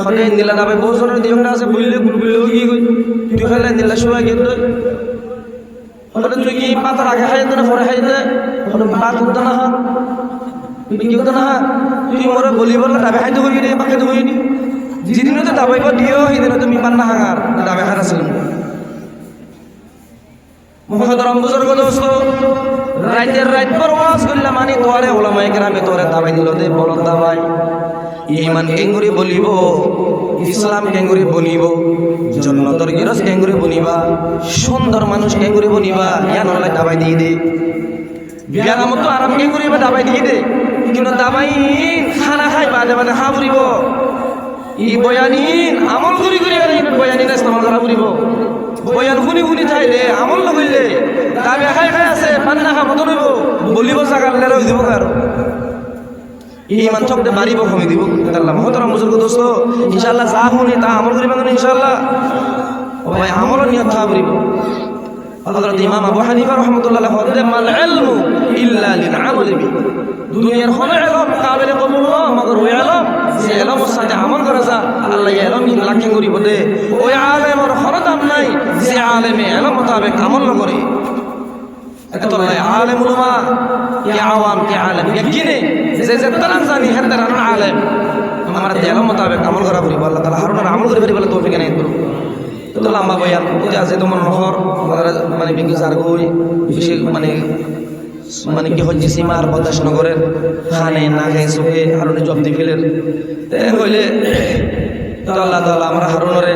হলে নীলা ডাবে বহু জনের দিওটা আছে বললে গুলগুলো কি কই তুই খাইলে নীলা শুয়া গেত হলে তুই কি পাতা আগে খাই না পরে খাই দে হলে বাত উঠতে না তুই কি করতে না তুই মোরে বলি বলে ডাবে খাইতে হই রে পাকে তো হইনি যেদিন তো দাবাইব দিও সেদিন তুমি পান্না হাঙার ডাবে খাই আছিল মহতরম বুজুর্গ দোস্ত রাইতের রাইত পর ওয়াজ করলাম মানে তোরে ওলামায়ে কেরামে তোরে দাবাই দিল দে বলদ দাবাই ইমান কেঙ্গুরি বলিব, ইসলাম কেঙ্গুরি বনিব, জন্নতর গিরস কেঙ্গুরি বনিবা, সুন্দর মানুষ কেঙ্গুরি বনিবা ইয়া নলে দাবাই দিয়ে দে। বিয়ার মতো আরাম কেঙ্গুরি বা দাবাই দিয়ে দে, কিন্তু দাবাই খানা খাই বাদে বাদে হা ফুরিব ই বয়ানিন আমল করি করি আর বয়ানিন ইসলাম করা ফুরিব বয়ান শুনি শুনি চাইলে আমল নকৰিলে দাবে খাই খাই আছে পান্না খা মতো নইব বলিব জাগার লেরা হই দিব আর ইমান চকতে বাড়িব কমি দিব আল্লাহ মহতরম বুজুর্গ দোস্ত ইনশাআল্লাহ যা শুনি তা আমল করিবা ইনশাআল্লাহ ও ভাই আমল নিয়ত থা করিব। হযরত ইমাম আবু হানিফা রাহমাতুল্লাহ হদে মাল ইলমু ইল্লা লিল আমল বি দুনিয়ার হলে ইলম কাবিল কবুল মগর ওই ইলম যে ইলম সাথে আমল করে যা আল্লাহ ইলম কি লাকিং করিব দে ওই আলেমের হরদাম নাই যে আলেমে ইলম মোতাবেক আমল না করে এত আলেম উলামা কি আওয়াম কি আলেম ইয়াকিনে যে যে তারা জানি হেতার আলেম আমার ইলম মোতাবেক আমল করা করিব আল্লাহ তাআলা হারুনের আমল করি বলে তৌফিক এনায়েত করুন। তো লম্বা বয়ান এটা আছে তোমার নহর মানে বিজ্ঞ সার গই বিশেষ মানে কি হচ্ছে সীমার বদাস নগরের খানে না খাই চোখে হারুনে জব্দি ফেলের হইলে তো আল্লাহ তাআলা আমরা হারুনরে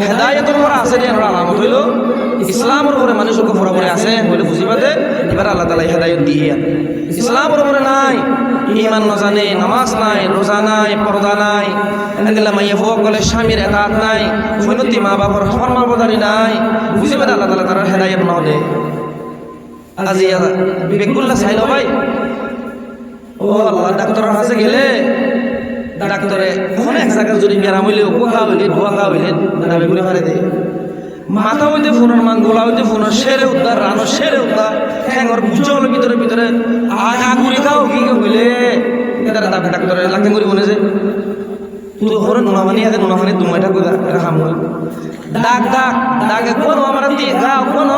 হেদায়েতের উপর আছে যে আমরা আলামত হইল ইসলামের উপরে মানুষকে পুরোপুরি আছে বলে বুঝি পাতে এবার আল্লাহ তাআলা হেদায়েত দিয়ে ইসলামের উপরে নাই ঈমান না জানে নামাজ নাই রোজা নাই পর্দা নাই এদিলা মাইয়া ফোক গলে স্বামীর এতাত নাই ফনতি মা বাবার ফরমাবরদারি নাই বুঝি পাতে আল্লাহ তাআলা তার হেদায়েত না দে আজি বেগুল্লা চাইলো ভাই ও আল্লাহ ডাক্তারের কাছে গেলে ডাক্তারে অনেক জায়গা যদি গেরাম হইলে উপখা হইলে ধোয়া হইলে দাবি করে ফারে দেয় মাথা হইতে ফোনের মান গোলা হইতে ফোনের সেরে উদ্ধার রানো সেরে উদ্ধার ঠ্যাঙর বুঝল ভিতরে ভিতরে আগুরি খাও কি হইলে দাবি ডাক্তারে লাগতে করি মনে যে তুই হরে নোনা মানি আগে নোনা মানি তুমি এটা কই খাম ডাক ডাক ডাকে কোন আমার দিয়ে গাও কোন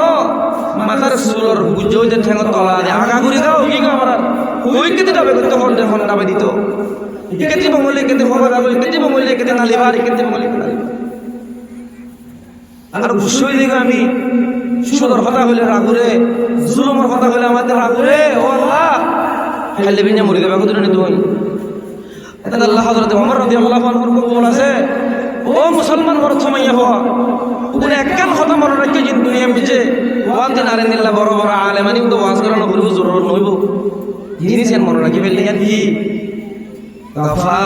মাথার চুলর বুঝো যে ঠ্যাঙর তলা দিয়ে আগুরি খাও কি আমার ওই কেটে যাবে করতে হল ফোন ডাবে দিত কেটে বঙ্গলে কেটে ভগবান কেটে বঙ্গলে কেটে নালিবার কেটে বঙ্গলে আর বুঝই দেখো আমি সুদর কথা হইলে রাগুরে জুলুমর কথা হইলে আমাদের রাগুরে ও আল্লাহ খাইলে বিনা মরি দেবে কত নি তুই এটা আল্লাহ হযরত ওমর রাদিয়াল্লাহু আনহুর কবুল আছে ও মুসলমান বড় সময় হওয়া ওরে একখান কথা মনে রাখে যে দুনিয়া বিচে ওয়াজ নারে নিল্লা বড় বড় আলেমানি তো ওয়াজ করা না বলবো জরুরত নইব জিনিসের মনে রাখি ফেললে কি কাফা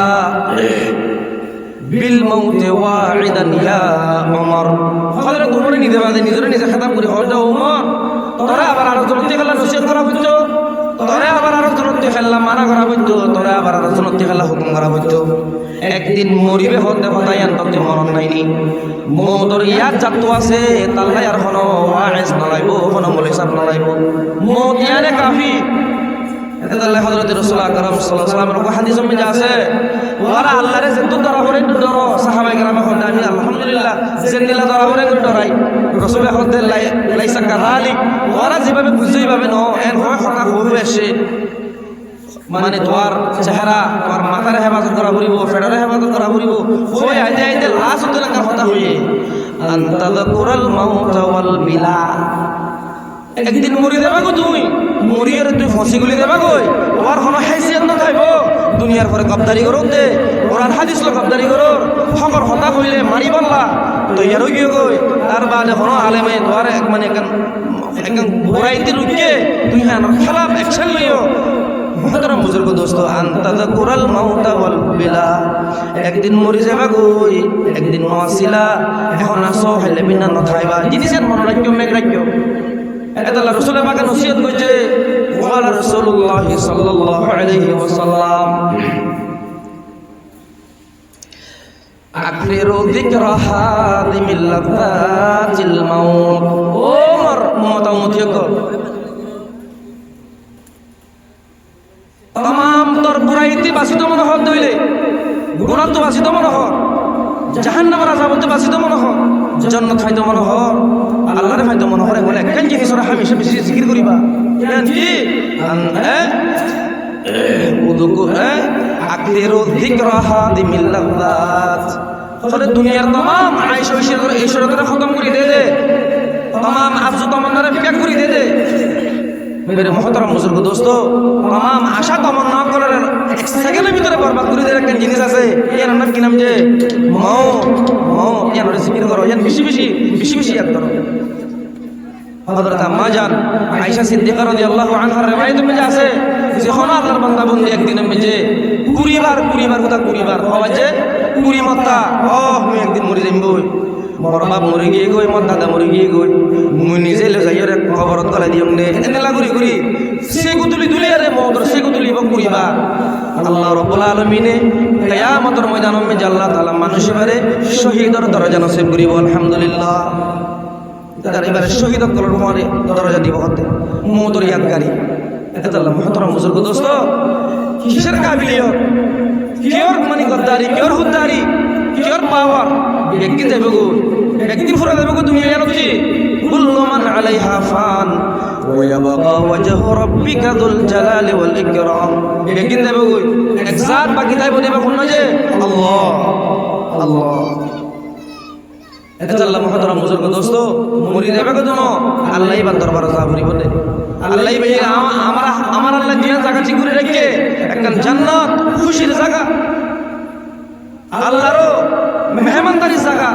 বিল মাউতে ওয়াইদান ইয়া ওমর হযরত ওমর নিতে বাদে নিজে খতম করে হল ওমর তোরা আবার আরো জনতে খেলা নসিহত করা হইতো তোরা আবার আরো জনতে খেলা মানা করা হইতো তোরা আবার আরো জনতে খেলা হুকুম করা হইতো একদিন মরিবে হতে হতাই আনতে মরণ নাইনি মৌদর ইয়াত জাতু আছে তাল্লাই আর হনো ওয়াইজ নলাইব হনো মলিসাব নলাইব মৌত ইয়ানে কাফি আল্লাহ হযরত রাসূল আকরাম সাল্লাল্লাহু আলাইহি ওয়াসাল্লামের হাদিসে মধ্যে আছে ওরা আল্লাহরে যেত ধরা করে ডরো সাহাবায়ে কেরাম হন আমি আলহামদুলিল্লাহ জেন্নিলা ধরা করে ডরাই রাসূল হযরত লাইসা কাযালিক ওরা যেভাবে বুঝই পাবে ন এর হয় কথা হবে এসে মানে তোমার চেহারা তোমার মাথার হেফাজত করা পড়িব ফেডারে হেফাজত করা পড়িব হই আইতে আইতে লাশ হতে লাগার কথা হইয়ে আনতাযকুরাল মাউত ওয়াল বিলা একদিন মরি দেবা গো তুমি মরিয়ার তুই ফাঁসি গুলি দেবা গই ওর কোনো হাইসিয়ত না থাকব দুনিয়ার পরে গদ্দারি করো দে ওরান হাদিস লো গদ্দারি করো হকর হতা হইলে মারি বললা তো ইয়ার গিয়ে গই তার বাদে কোনো আলেমে তোমার এক মানে একদম বুড়াইতে লুকিয়ে তুই হ্যাঁ খেলাফ অ্যাকশন লইও মুহতারাম বুজুর্গ দোস্ত আনতাযকুরাল মাউতা ওয়াল বিলা একদিন মরি যাবা গই একদিন নসিলা এখন আসো হইলে বিনা নথাইবা জিনিসের মন রাখিও মেঘ রাখিও এটা আল্লাহ রাসূলের পাকে নসিহত কইছে ওয়ালা রাসূলুল্লাহ সাল্লাল্লাহু আলাইহি ওয়াসাল্লাম আকরিরু যিকরা হাদিমিল লাযাতিল মাউত ওমর উম্মত কো तमाम তোর বুড়াইতি বাসিত মনে হল দইলে গুনাহ তো বাসিত মনে হল জাহান্নামের আযাবতে বাসিত মনে হল জান্নাত ফাইতো মনে হল আল্লাহর ফাইতো মনে হল বলে কেন জিনিস ওরা হামেশা বেশি জিকির করিবা কেন কি উদুকু আকদিরু যিকরা হাদিমিল লাযাত ফলে দুনিয়ার तमाम আয়েশ ঐশ্বর্য খতম করে দে तमाम আরজু তমন্নারে ফিকা করে দে मेरे मोहतरम बुजुर्ग दोस्तों तमाम आशा तमन्ना कরার এক সেকেন্ডের ভিতরে বরবাদ করে দেওয়ার একটা জিনিস আছে এর নাম কি নাম যে মও এর জিকির করো এর বেশি ইয়াদ করো হযরত আম্মা জান আয়েশা সিদ্দিকা রাদিয়াল্লাহু আনহার riwayat মধ্যে আছে যখন আল্লাহর বান্দা বন্দী একদিনের মধ্যে 20 বার কথা 20 বার হয় যে 20 মত্তা আমি একদিন মরে যাইবই বড় বাপ মরে গিয়ে গই মর দাদা মরে গিয়ে গই মুই নিজে লে যাইরে খবর তলা দিম নে এনেলা ঘুরি সে গুতুলি দুলি আরে মদর সে গুতুলি বকুরিবা আল্লাহ রাব্বুল আলামিনে কিয়ামতের ময়দানে মে আল্লাহ তাআলা মানুষের বারে শহীদের দরজা নসিব করিব আলহামদুলিল্লাহ তার এবারে শহীদ কলর পরে দরজা দিব হতে মদর ইয়াদগারি এটা আল্লাহ মুহতারাম বুজুর্গ দোস্ত কিসের কাবিলিয়ত কিয়র মানে গদ্দারি কিয়র হুদ্দারি কিয়র পাওয়ার একদিন যাবে গো একদিন ফুরা যাবে গো দুনিয়া জানো কি কুল্লু মান আলাইহা ফান ওয়া ইয়াবকা ওয়াজহু রাব্বিকা যুল জালালি ওয়াল ইকরাম একদিন যাবে গো এক জাত বাকি থাকবে দেবে কোন যে আল্লাহ এটা আল্লাহ মুহতারাম বুজুর্গ দোস্ত মরি যাবে গো জানো আল্লাহই বা দরবারে যা ভরি বলে আল্লাহই ভাই আমার আল্লাহ যে জায়গা ঠিক করে রেখে একটা জান্নাত খুশির জায়গা আল্লাহরও মেহমানদারি জায়গা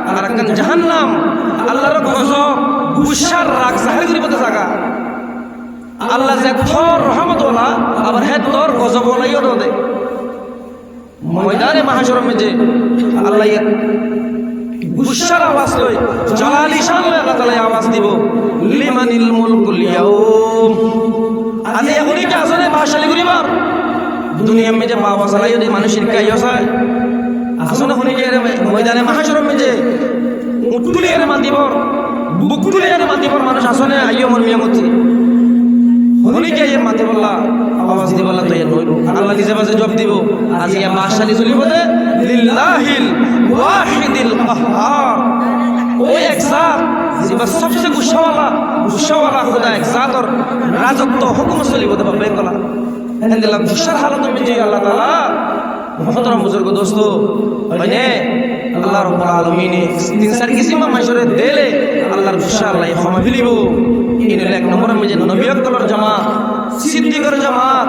আর একটা জাহান্নাম আল্লাহর গজব গুসার রাগ জাহির করিব জায়গা আল্লাহ যে তোর রহমতওয়ালা আবার হে তোর গজবওয়ালাইও দে ময়দানে মাহশরের মধ্যে আল্লাহ গুসার আওয়াজ লই জালালি শান লই আল্লাহ তাআলা আওয়াজ দিব লিমানিল মুলকুল ইয়াউম আজি এখনি কি আসলে ভাষালি করিবার দুনিয়া মে যে পাওয়া চালাই যদি মানুষের কাই হয় আসলে হনি কি ময়দানে মাহাশরের মধ্যে মুতুলি এর মাতিবর বুকুলি এর মাতিবর মানুষ আসলে আইয়ো মন মিয়ামতি হনি কি এর মাতিবল্লা আওয়াজ দিবল্লা তো এর নইব আল্লাহ নিজে বাজে জবাব দিব আজি ইয়া ভাষালি চলিব দে লিল্লাহিল ওয়াহিদিল কাহ্হার ওই এক জাত যিবা সবচেয়ে গুসাওয়ালা খুদা এক জাতর রাজত্ব হুকুম চলিব দে বাবা কলা হেন্দিলা গুসার হালত মধ্যে আল্লাহ তাআলা মোহতরম বুজুর্গ দোস্ত মানে আল্লাহ রাব্বুল আলামিন তিন চার কিসিমা মাশরে দেলে আল্লাহর গুসা আল্লাহ ক্ষমা ফিলিব ইনলে এক নম্বর মধ্যে নবিয়কলর জামাত সিদ্দিকর জামাত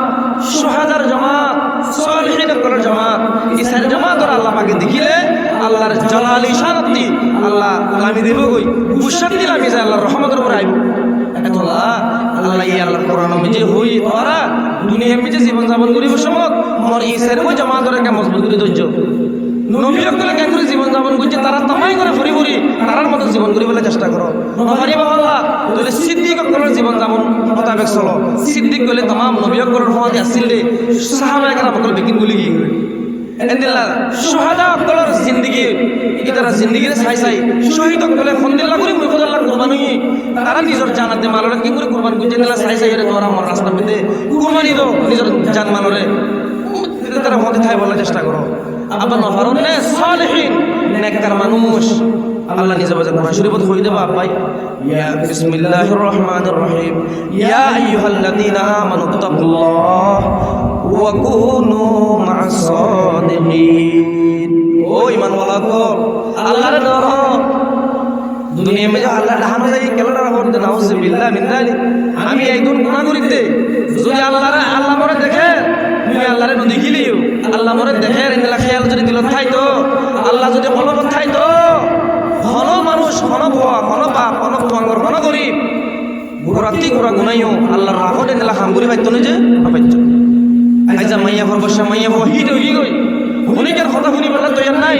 শুহাদার জামাত সালিহিনকর জামাত এই চার জামাতর আল্লাহ পাকে দেখিলে আল্লাহর জালালি শানতি আল্লাহ লামি দেব কই গুসা দিলা মিজা আল্লাহর রহমতের উপর আইব আল্লাহ আল্লাহর কোরআন মধ্যে হই তোরা দুনিয়ার মধ্যে জীবন যাপন করিব সময় মোর ইসের ওই জামাতর একটা মজবুত করে ধৈর্য নবীসকলে কেন করে জীবন যাপন করছে তারা তামাই করে ফুরি ফুরি তারার মতো জীবন করিবলৈ চেষ্টা করো নহারিবা আল্লাহ তাহলে সিদ্দিকসকলের জীবন যাপন মোতাবেক চলো সিদ্দিক গলে তাম নবীসকলের সমাজে আছিল দে সাহাবায়ে কেরামসকল বেকিন গুলি গিয়ে এন্দিল্লা শুহাদাসকলের জিন্দগি ইতারা জিন্দগিরে চাই শহীদসকলে ফন্দিল্লা করে মুফদল্লাহ কুরবানি তারা নিজের জানাতে মালরে কি করে কুরবান করছে দিলা চাই রে তোরা আমার রাস্তা মধ্যে কুরবানি দাও নিজের জান মালরে তারা মধ্যে থাই বলার চেষ্টা করো আবার নফরুন্নে সালিহিন নেককার মানুষ আল্লাহ নিজে বাজে কোরআন শরীফত কই দেবা ভাই ইয়া বিসমিল্লাহির রহমানির রহিম ইয়া আইয়ুহাল্লাযীনা আমানু তাকুল্লাহ ওয়া কুনু মা'আস সাদিকিন ও ঈমানওয়ালা কো আল্লাহর ডর দুনিয়া মে আল্লাহ ডাহানো যাই কেলাটা করতে নাউযুবিল্লাহ মিন যালিক আমি একজন গুনাহ করিতে যদি আল্লাহ মরে দেখে তুমি আল্লাহরে নদেখিলিও আল্লাহ মরে দেখে ইনলা খেয়াল যদি দিল থাইতো আল্লাহ যদি কলম থাইতো ঘন মানুষ ঘন ভুয়া ঘন পাপ ঘন কুয়াঙ্গর ঘন গরিব ঘোরাতি ঘোরা গুনাইও আল্লাহর রাহত ইনলা হামগুরি পাইতো না যে পাইতো আইজা মাইয়া ফর বসা মাইয়া ফর হিট হই গই হুনিকের কথা শুনি বলা তো ইয়ার নাই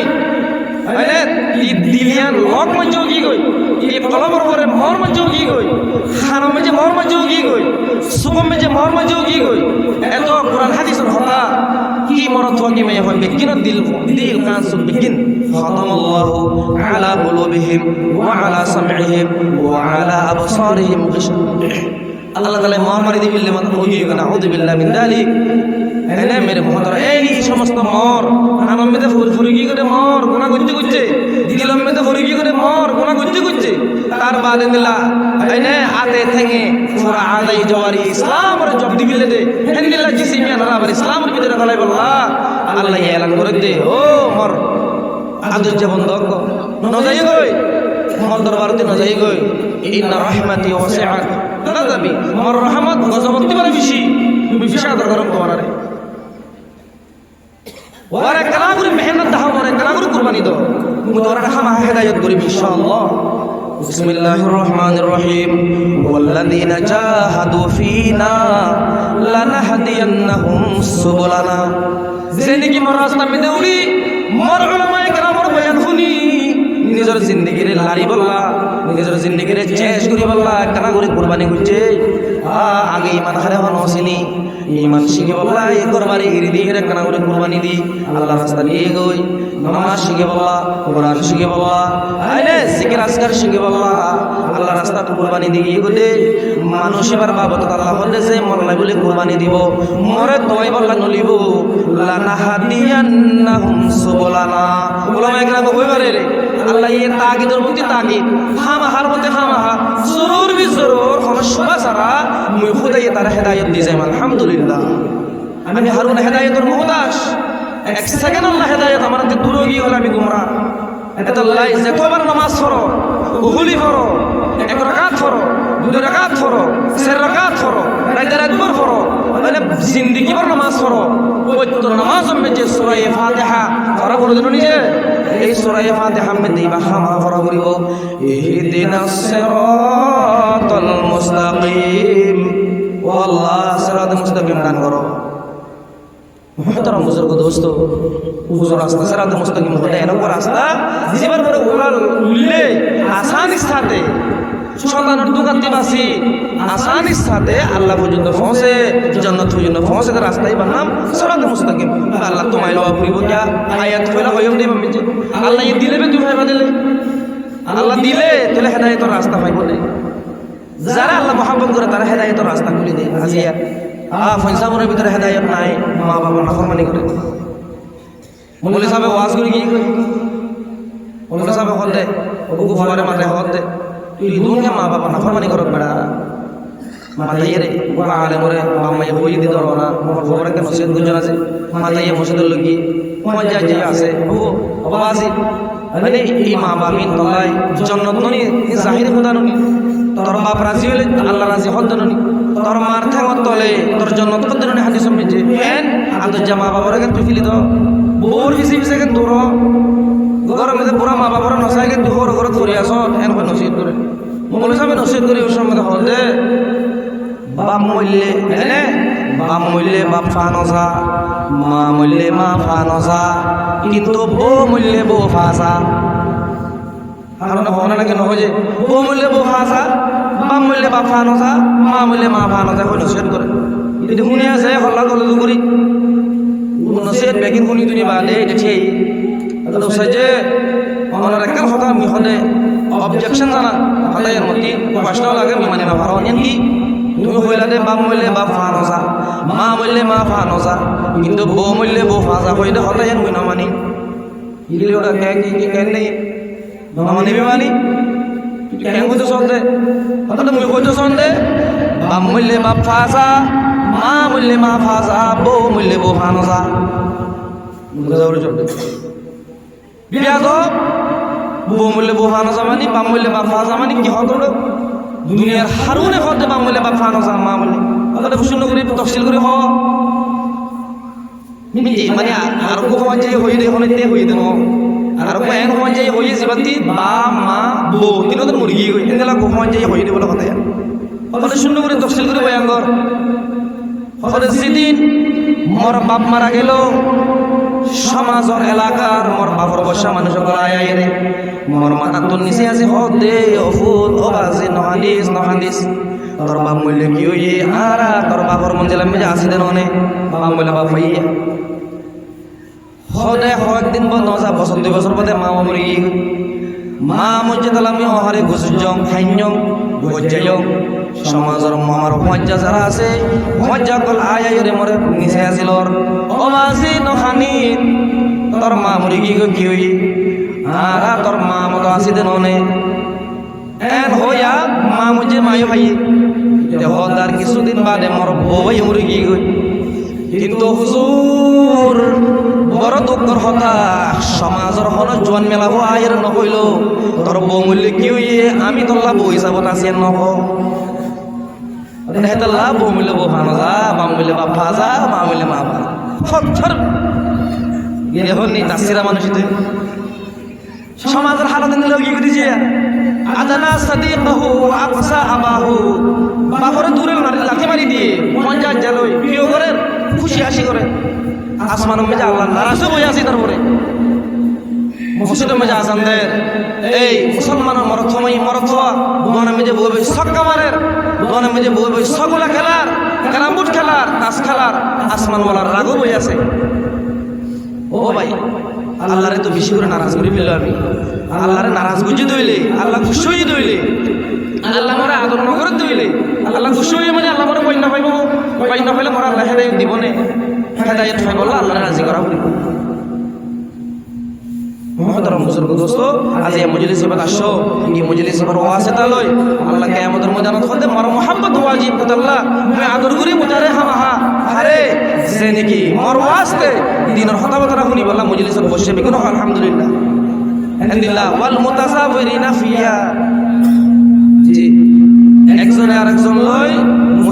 আরে ই দিলিয়ান লক মঞ্জো কি গই ই কলমর পরে মর মঞ্জো কি গই খানা মে যে মর মঞ্জো কি গই সুকম মে যে মর মঞ্জো কি গই এত কোরআন হাদিসের কথা কি মরত কি মে হয় বেকিন দিল কান সুব বেকিন খাতামাল্লাহু আলা কুলুবিহিম ওয়া আলা সামঈহিম ওয়া আলা আবসারিহিম আল্লাহ তাআলা মহামারী দিবিল্লে মত হই গনা আউযু বিল্লাহি মিন যালিক এনে মেরে মহতর এই সমস্ত মর আনন্দেতে ফুরি কি করে মর গুনাহ করতে দিলম্মেতে ফুরি কি করে মর গুনাহ করতে তার বাদে দিলা এনে আতে থেকে পুরা আদাই জওয়ারি ইসলামের জব দিবিলে দে হেন্দিলা জিসিমিয়া না আবার ইসলামের ভিতরে গলাই বললা আল্লাহ এলান করে দে ও মর আদর জীবন দক নজাই গই মর দরবারতে নজাই গই ইন্না রাহমাতি ওয়াসিআত তাদাবি মর রহমত গজবতি বড় বেশি বিশাল গরম তোমারে ওরে কালাগুরি মেহনত দাও ওরে কালাগুরি কুরবানি দাও মুতরা খামা হেদায়েত করি ইনশাআল্লাহ বিসমিল্লাহির রহমানির রহিম ওয়াল্লাযীনা জাহাদু ফীনা লানাহদিয়ান্নাহুম সুবুলানা জেনেকি মোর রাস্তা মে দেউলি মোর উলামায়ে কেরামর বয়ান শুনি নিজের জিন্দেগিরে লারি বললা নিজের জিন্দেগিরে চেঞ্জ করি বললা কালাগুরি কুরবানি করছে আগে ইমান হারে হনসিনি ইমান শিখে বললা এই কুরবানি ইরি দিয়ে কানা করে কুরবানি দি আল্লাহ রাস্তা নিয়ে গই নামাজ শিখে বললা কোরআন শিখে বললা আইলে জিকির আজকার শিখে বললা আল্লাহ রাস্তা কুরবানি দিয়ে গদে মানুষ এবার বাবত আল্লাহ বলে যে মরলাই বলে কুরবানি দিব মরে তোই বললা নলিব লানাহাদিয়ান্নাহুম সুবুলানা উলামা একরাম কইবারে রে আল্লাহ এই তাগিদের মধ্যে তাগিদ খামাহার মধ্যে খামাহা জরুর বি জরুর সমস্যা সারা মুই খুদাই তার হেদায়েত দি যাই আলহামদুলিল্লাহ আমি হারুন হেদায়েতের মুহতাজ এক সেকেন্ড আল্লাহ হেদায়েত আমার তে দূর গিয়ে হল আমি গুমরা এটা আল্লাহ যে কবার নামাজ পড়ো উহুলি পড়ো এক রাকাত পড়ো দুই রাকাত পড়ো চার রাকাত পড়ো রাতের একবার পড়ো মানে জিন্দেগি ভর নামাজ পড়ো পবিত্র নামাজ মে যে সূরা ফাতিহা পড়া বলে দিন নিজে এই সূরা ফাতিহা মে দিবা খামা পড়া করিব ইহদিনাস সিরাতাল মুস্তাকিম ও আল্লাহ সিরাতাল মুস্তাকিম দান করো মোহতারাম বুজুর্গ দোস্ত হুজুর রাস্তা সিরাত মুস্তাকিম হতে এরকম রাস্তা জীবন করে ওলাল উল্লে আসানির সাথে সন্তানের দোকানটি বাসি আসানির সাথে আল্লাহ পর্যন্ত পৌঁছে জান্নাত পর্যন্ত পৌঁছে রাস্তায় বানাম সিরাত মুস্তাকিম আল্লাহ তোমায় লওয়া করিব কিয়া আয়াত কইলা হইম দেব মিছে আল্লাহ ই দিলে তুই ভাইবা দিলে আল্লাহ দিলে তাহলে হেদায়েতের রাস্তা পাইব না যারা আল্লাহ মহব্বত করে তারা হেদায়েতের রাস্তা খুলে দেয় আজিয়া ফয়সাবনের ভিতরে হেদায়েত নাই মা বাবার নাফরমানি করে মৌলী সাহেব ওয়াজ করে কি মৌলী সাহেব হল দে ওগু ফুয়ারে মাথায় হল দে তুই দুনিয়া মা বাবা নাফরমানি করত বেড়া মাথায় রে ওরা আলে মরে মামাই হই দি ধরো না আমার খবরে কেন মসজিদ গুঞ্জন আছে মাথায় মসজিদের লগি মজা যে আছে ও আওয়াজি মানে এই মা বাবিন তলায় জন্নত ননি জাহির খোদা ননি তোর বাপ রাজি হলে আল্লাহ রাজি হল ননি তোর মার ঠেঙত তলে তোর জন্নত কত ননি হাদিস মিছে এন আদর জামা বাবার কেন তুই ফিলি দাও বোর বিসি বিসে কেন তোর ঘরের মধ্যে পুরা মা বাবার নসাই কেন তুই ঘর ধরে আস এন করে নসিহত করে মৌলী সাহেব নসিহত করে ওর সঙ্গে হল দে বাপ মূল্যে এনে বাপ মূল্যে বাপ ফানসা মা মূল্যে মা ফানসা কিন্তু বউ মূল্যে বউ ফাঁসা আর ভাবনা নাকি নহয় যে বউ মূল্যে বউ ফাঁসা বাপ মূল্যে বাপ ফানসা মা মূল্যে মা ফানসা হয়ে নসিহত করে যদি শুনি আছে হল্লা কলেজ করি নসিহত বেগিন শুনি তুমি বাদে এটা ঠিক যে আমার একটা কথা আমি হলে অবজেকশন জানা হলে এর মধ্যে প্রশ্ন লাগে আমি মানে না পারো এমনি তুমি হইলা দে বাপ মূল্যে বাপ ফানসা মা মূল্যে মা ফানসা কিন্তু বউ মূল্যে বউ ফাঁসা হইলে হলে এন হই না মানি ইলি ওটা কেন নেই মানি মানি কেন হইতে চলতে হঠাৎ মুই হইতে চলতে বাপ মূল্যে বাপ ফাঁসা মা মূল্যে মা ফাঁসা বউ মূল্যে বউ ফানসা চলতে বিয়া তো বউ মূল্যে বউ ফানসা মানি বাপ মূল্যে বাপ ফাঁসা মানি কি হতো দুনিয়ার হারুনে হতে বাপ মূল্যে বাপ ফানসা মা মূল্যে হঠাৎ শূন্য করে তফসিল করে হ মানে আর সমাজ যাই হয়ে দেখুন হয়ে দেন আর এন সমাজ যাই হয়ে যাবাতি বা মা বউ তিনদের মুরগি গই এগুলা সমাজ যাই হয়ে দেবলে কথা হঠাৎ শূন্য করে তফসিল করে বয়াঙ্গর হঠাৎ যেদিন মোর বাপ মারা গেল সমাজর এলাকার মোর বাপর বসা মানুষ আয় রে মোর মাথা তোর নিচে আছে হদে অফুল অবাজি নহাদিস তোর বাপ মূল্য কি হইয়ে আর তোর বাপর মন জেলাম যে আসি দেন অনে বাপ মূল্য বাপ হইয়ে হদে একদিন বন্ধ যা বছর 2 বছর পরে মা মরি মা মজ্জে তালামি হরে গুজজং খাইঞ্জং গজ্জায়ং সমাজের মামার মজ্জা যারা আছে মজ্জা কল আয় রে মরে নিচে আসিল অবাজি নহানি তোর মা মরি কি হই আর তোর মা মতো আসি দেন অনে এন হইয়া মা মুঝে মায় ভাই হদার কিছুদিন বাদে মোর বই মরে গিয়ে গই কিন্তু হুজুর বড় দুঃখর হতা সমাজের হন জোয়ান মেলা আয়ের নহইল তোর বউ মূল্য কি হইয়ে আমি তোল্লা বউ হিসাবত আছি নহ হেতল্লা বউ মূল্য বউ ফানসা মা মূল্য বাপ ফাঁসা মা মূল্য মা ফর এখন নেই তাসিরা মানুষতে সমাজের হালত নিলে কি করেছে আদানা সাদিকাহু আকসা আবাহু বাপরে দূরে লাথি মারি দিয়ে মঞ্জা জালই প্রিয় করে খুশি হাসি করে আসমান মেজা আল্লাহ নারাজ হয়ে আসি তারপরে মসজিদে মেজা আসানদের এই মুসলমান মরথ দোকানে মেজে বলবে সক্কা মারের দোকানে মেজে বলবে সগুলা খেলার ক্যারামবোর্ড খেলার তাস খেলার আসমানওয়ালার রাগও বই আছে ও ভাই আল্লাহরে তো বেশি করে নারাজ করে ফেললো আমি আল্লাহরে নারাজ বুঝে দইলে আল্লাহ খুশি হয়ে দইলে আল্লাহ মরে আদর নগরে দইলে আল্লাহ খুশি হয়ে মানে আল্লাহ মরে পয়না পাইব পয়না পাইলে মরা আল্লাহ হেদায়ত দিবনে হেদায়ত পাইব আল্লাহ রাজি করা হইব মোহতারাম বুজুর্গ দোস্ত আজ এই মজলিস এবার আসো এই মজলিস এবার ওয়াসিতা লই আল্লাহ কিয়ামতের ময়দানত হতে মর মোহাম্মদ ওয়াজিব আল্লাহ তুমি আদর করে বুঝারে হা আরে যে নাকি মর ওয়াসতে দিনের হতাবতরা শুনি বলা মজলিসত বসে বিকন আলহামদুলিল্লাহ আলহামদুলিল্লাহ ওয়াল মুতাসাফিরিনা ফিয়া জি একজনে আরেকজন লই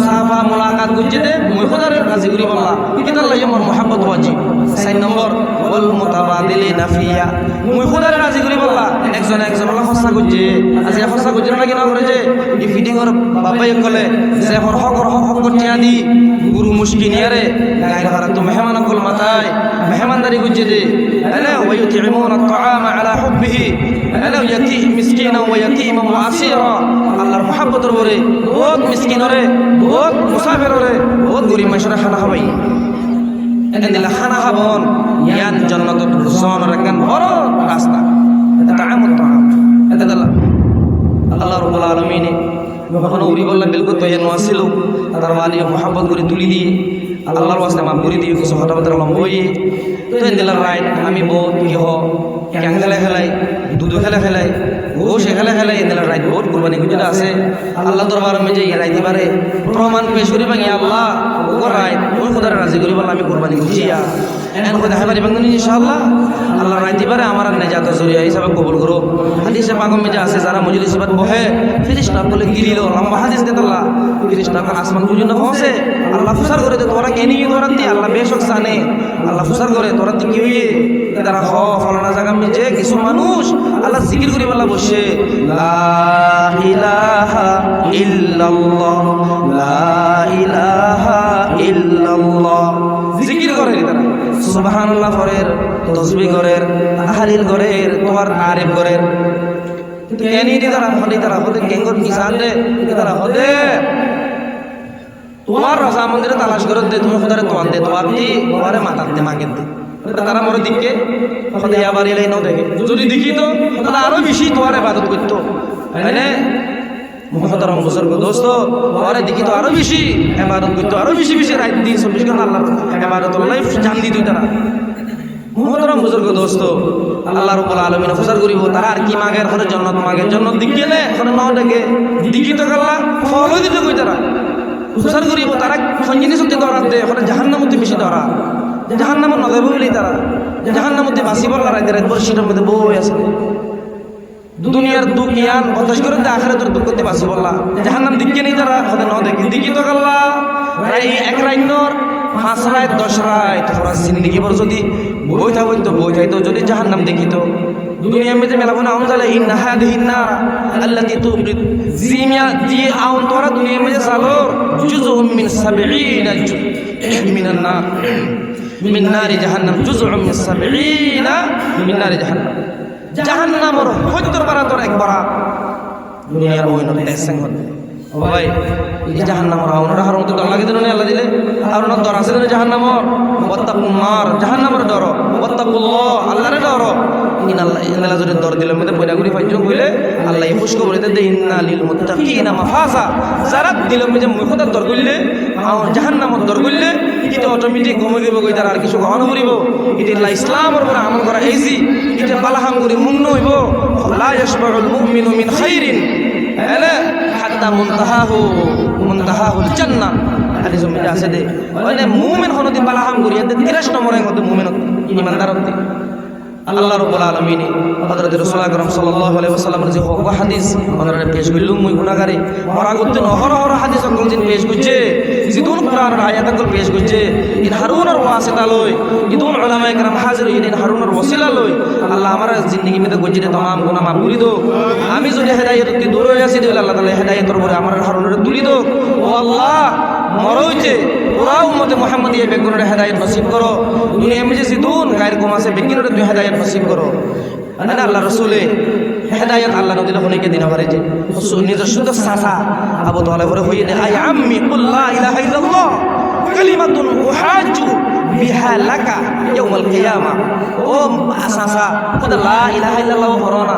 মুসাফা মুলাকাত করছে দে মুই খোদারে রাজি করি বললা কিতার লাগে মোর মোহাব্বত ওয়াজিব 4 নম্বর ওয়াল মুতাবাদিলিনা ফিয়া মুই খোদারে রাজি করি বললা একজন আল্লাহ হসা করছে আজ হসা করছে না কিনা করে যে এই ফিটিংর বাবাই কলে যে হক করছে আদি গুরু মুশকিন ইয়ারে গায়র হারা তো মেহমান কল মাথায় মেহমানদারি করছে দে আলা ওয়ায়ুতিমুনা আত-তাআমা আলা হুব্বিহি আলা ইয়াতি মিসকিনা ওয়া ইয়াতীমা ওয়া আসীরা আল্লাহর মোহাব্বতের পরে বহুত মিসকিনরে বহুত মুসাফিররে বহুত গরিব মানুষের খানা খাবাই এদিলা খানা খাবন ইয়ান জান্নাতুল হুসন রাখান বড় রাস্তা তাআমুত তাআম এদিলা আল্লাহ রাব্বুল আলামিন যখন উরি বললা বিলকুল তো ইয়ান ওয়াসিল তার ওয়ালি মোহাব্বত করে তুলি দিয়ে আল্লাহর ওয়াসিলা মাফ করে দিয়ে কিছু হঠাৎ লম্বই তো এদিলা রাইট আমি বহুত কি হ ক্যাং খেলাই দুধু খেলাই গোশে খেলাই এদিলা রাইট বহুত কুরবানি গুজরা আছে আল্লাহ দরবার মে যে রাইতে পারে প্রমাণ পেশ করি ভাঙি আল্লাহ ও রাইট ওই খোদার রাজি করি বললাম আমি কুরবানি গুজিয়া এন খোদা হেবারি ভাঙনি ইনশাআল্লাহ আল্লাহ রাইতে পারে আমার নেজাত জরিয়া হিসাবে কবুল করো হাদিসে পাকম মে যে আছে যারা মজলিস বাত বহে ফেরেশতা বলে গিরিলো লম্বা হাদিস কে আল্লাহ ফেরেশতা আসমান পর্যন্ত পৌঁছে আল্লাহ ফুসার করে দে তোরা কেনি তোরাতি আল্লাহ বেশক জানে আল্লাহ ফুসার করে তোরাতি কি হইয়ে তারা হ ফলানা জায়গা মে যে কিছু মানুষ আল্লাহ জিকির করি বলা বসে লা ইলাহা ইল্লাল্লাহ লা ইলাহা ইল্লাল্লাহ জিকির করে তারা সুবহানাল্লাহ করের তাসবিহ করের তাহলিল করের তোমার তারিফ করের কেনি তারা হতে কেঙ্গর মিসাল দে তারা হতে তোমার রাজা মন্দিরে তালাশ করে দে তুমি খোদারে তোয়ান দে তোয়ার দি তোমারে মাতার দে মাগের দে তারা মরে দিকে হতে আবার এলাই নাও দেখে যদি দেখি তো তারা আরো বেশি তোমার ইবাদত করতো মানে মুহতারাম বুজুর্গ দোস্ত ওরে দেখি তো আরো বেশি ইবাদত করতো আরো বেশি রাত দিন 24 ঘন্টা আল্লাহর ইবাদত লাইফ জান দিত তারা মুহতারাম বুজুর্গ দোস্ত আল্লাহ রাব্বুল আলামিন ফুসার করিব তারা আর কি মাগের করে জান্নাত দিকে নে করে নাও দেখে দেখি তো আল্লাহ ফলো দিতে কই তারা ফুসার করিব তারা কোন জিনিস হতে ধরা দে ওখানে জাহান্নামতে বেশি ধরা জাহান্নামে নজর বলি তারা জাহান্নামতে বাসি বল রাত রাত বর্ষিটার মধ্যে বই আছে দুনিয়ার দুঃখ ইয়ান বরদাস্ত করে দে আখিরাতের দুঃখ করতে বাসি বললা জাহান্নাম দিকে নেই তারা ওখানে নাও দেখি দেখি তো আল্লাহ এই এক রাইনর 5 রাত 10 রাত তোরা জিন্দেগি বড় যদি বই থাকতো যদি জাহান্নাম দেখি তো দুনিয়া মে যে মেলাবো না আমজালে ইন্না হাদিহিন নার আল্লাতী তুবিদ জিমিয়া জি আউন তোরা দুনিয়া মে যে সালো জুজুম মিন 70 মিনান নার মিন নারি জাহান্নাম জুজুম মিন 70 মিন নারি জাহান্নাম জাহান্নামর 70 বার তোর একবার দুনিয়ার ওই নতে দেখছেন ও ভাই এই জাহান্নামর আউনরা হার মতো ডর লাগে দিন আল্লাহ দিলে আর না ডর আছে না জাহান্নামর ওয়াত্তাকুন নার জাহান্নামর ডর ওয়াত্তাকুল্লাহ আল্লাহর ডর ইন্নাল্লাহ যদি ডর দিলে মধ্যে পয়দা করি পাইছো কইলে আল্লাহ এই খুশখবর দিতে ইন্না লিল মুত্তাকিনা মাফাজা যারা দিলে মধ্যে মুখটা ডর কইলে আর জাহান্নামর ডর কইলে এটা অটোমেটিক গমে গেব কই তার আর কিছু গ্রহণ করিব এটা আল্লাহ ইসলামের উপর আমল করা এইজি এটা বালাহাম করি মুন্ন হইব লা ইয়াশবাউল মুমিনু মিন খাইরিন আলা হাত্তা মুনতাহাহুল জান্নাহ হাদিস মধ্যে আছে দে মানে মুমিন হনদি বালাহাম করি এতে 30 নম্বরের মধ্যে মুমিন ঈমানদার হতে আল্লাহ রাব্বুল আলামিন হযরত রাসূল আকরাম সাল্লাল্লাহু আলাইহি ওয়াসাল্লামের যে হক হাদিস ওনারা পেশ করলুম মুই গুনাহগারে ওরা করতে নহর হাদিস সকল দিন পেশ করছে জিদুন কোরআনের আয়াত সকল পেশ করছে ইন হারুনের ওয়াসিতা লই ইদুন উলামায়ে کرام হাজির ইন হারুনের ওয়াসিলা লই আল্লাহ আমার জিন্দেগি মধ্যে গজিরে तमाम গুনাহ মাফ করে দাও আমি যদি হেদায়েত তে দূর হয়ে আসি দিলে আল্লাহ তাআলা হেদায়েতের উপরে আমার হারুনের তুলি দাও ও আল্লাহ মরইছে পুরা উম্মতে মুহাম্মদিয়া বেগুনের হেদায়েত নসিব করো দুনিয়া মে যে জিদুন গায়র কম আছে বেগুনের তুই হেদায়েত নসিব করো মানে আল্লাহ রাসূলে হেদায়েত আল্লাহ নদিলে হনেকে দিনা পারে যে নিজের শুদ্ধ সাসা আবু তাআলা করে হইয়ে দে আই আম্মি কুল লা ইলাহা ইল্লাল্লাহ কালিমাতুন উহাজ্জু বিহা লাকা ইয়াউমাল কিয়ামা ও সাসা খোদা লা ইলাহা ইল্লাল্লাহ হরনা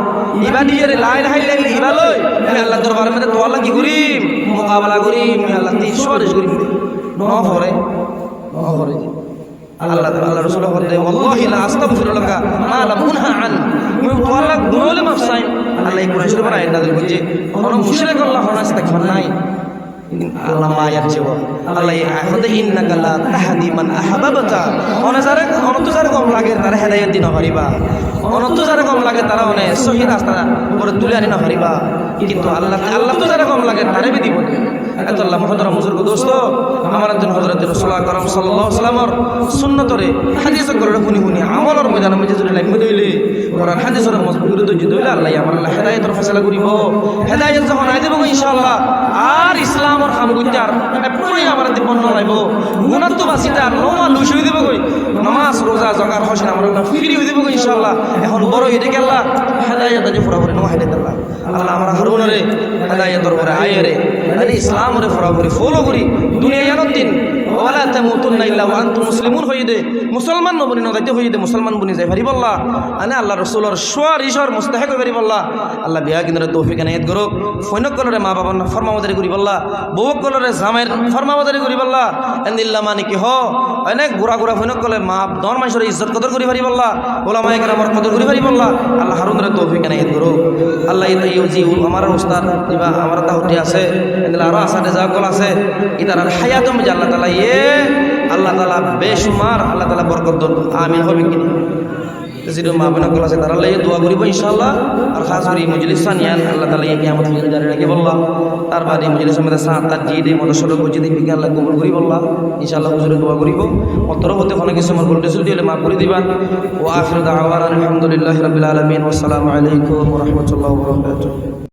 ইবাদিয়ে লা ইলাহা ইল্লাল্লাহ ইবালই আমি আল্লাহ দরবারে মধ্যে তো আল্লাহ কি করিম মুকাবালা করিম আল্লাহ তি সরেশ করিম ন করে আল্লাহ রাসূল বলে ওয়াল্লাহি লা আস্তাগফিরু লাকা মা লাম উনহা আন মুই ওয়াল্লাহ গুনাহলে মাফসাই আল্লাহ এই কুরআন শরীফের আয়াত নাযিল করছে কোন মুশরিক আল্লাহ আস্তাগফির নাই আল্লাহ মায়ার জীব আল্লাহ আহদে ইন্নাকা লা তাহদি মান আহবাবতা অনজারে অনন্তজারে কম লাগে তারা হেদায়েত দিন পারিবা অনন্তজারে কম লাগে তারা সহি রাস্তা উপরে তুলে আনি না পারিবা কিন্তু আল্লাহ আল্লাহ তো যেরকম লাগে তারে বি দিব এত আল্লাহ মহতরম বুজুর্গ দোস্ত আমার একজন হযরত রাসূলুল্লাহ কারীম সাল্লাল্লাহু আলাইহি ওয়াসাল্লামর সুন্নতরে হাদিস করে শুনি শুনি আমলর ময়দানে মধ্যে যদি লাগবে দইলে কোরআন হাদিসের মজবুত করে যদি দইলে আল্লাহ আমার আল্লাহ হেদায়েতের ফয়সালা করিব হেদায়েত যখন আই দেব ইনশাআল্লাহ আর ইসলামর কাম করতে আর পুরোই আমার দিপন্ন হইব গুনাহ তো বাঁচিতে আর নোমা লুস হই দেব কই নামাজ রোজা জাকাত হজ আমার আল্লাহ ফ্রি হই দেব ইনশাআল্লাহ এখন বড় হইতে গেল হেদায়েত যে পুরোপুরি নো হেদায়েত আল্লাহ আল্লাহ আমার হারুনরে হেদায়েতের উপরে আয়েরে মানে ইসলামরে পুরোপুরি ফলো করি দুনিয়া জানত দিন ওয়ালা তামুতুন্না ইল্লা ওয়া আনতুম মুসলিমুন হইদে মুসলমান নবনি নদাইতে হইদে মুসলমান বনি যাই পারি বল্লা আনে আল্লাহ রাসূলের সুয়ারিশর মুস্তাহিক পারি বল্লা আল্লাহ বিয়া কিনরে তৌফিক এনায়েত করুক ফৈনক কলরে মা বাবার ফরমাবদারি করি বল্লা বউ কলরে জামাইর ফরমাবদারি করি বল্লা এন্দিল্লা মানে কি হ অনেক গুড়া গুড়া ফৈনক কলে মা দন মানুষের ইজ্জত কদর করি পারি বল্লা ওলামায়ে কেরামর কদর করি পারি বল্লা আল্লাহ হারুনরে তৌফিক এনায়েত করুক আল্লাহ ইতাইও জি আমার উস্তাদ দিবা আমার তাহটি আছে এন্দিলা আরো আসাতে যা কল আছে ইতার হায়াতুম যে আল্লাহ তাআলা আল্লাহ তাআলা বেশুমার আল্লাহ তাআলা বরকত দন আমিন হবে কি যেটা মা বোন কল আছে তারা লাগে দোয়া করিব ইনশাআল্লাহ আর খাস করে মজলিস সানিয়ান আল্লাহ তাআলা কিয়ামত পর্যন্ত জারি রাখে বল্লা তার বাদে মজলিসের মধ্যে সাত তাজিদে মত সরব বুঝি দিবি আল্লাহ কবুল করি বল্লা ইনশাআল্লাহ হুজুরে দোয়া করিব অতর হতে কোনো কিছু আমার ভুল ত্রুটি হলে মাফ করে দিবেন ওয়া আখিরু দাওয়ানা আলহামদুলিল্লাহি রাব্বিল আলামিন ওয়া আসসালামু আলাইকুম ওয়া রাহমাতুল্লাহি ওয়া বারাকাতুহু।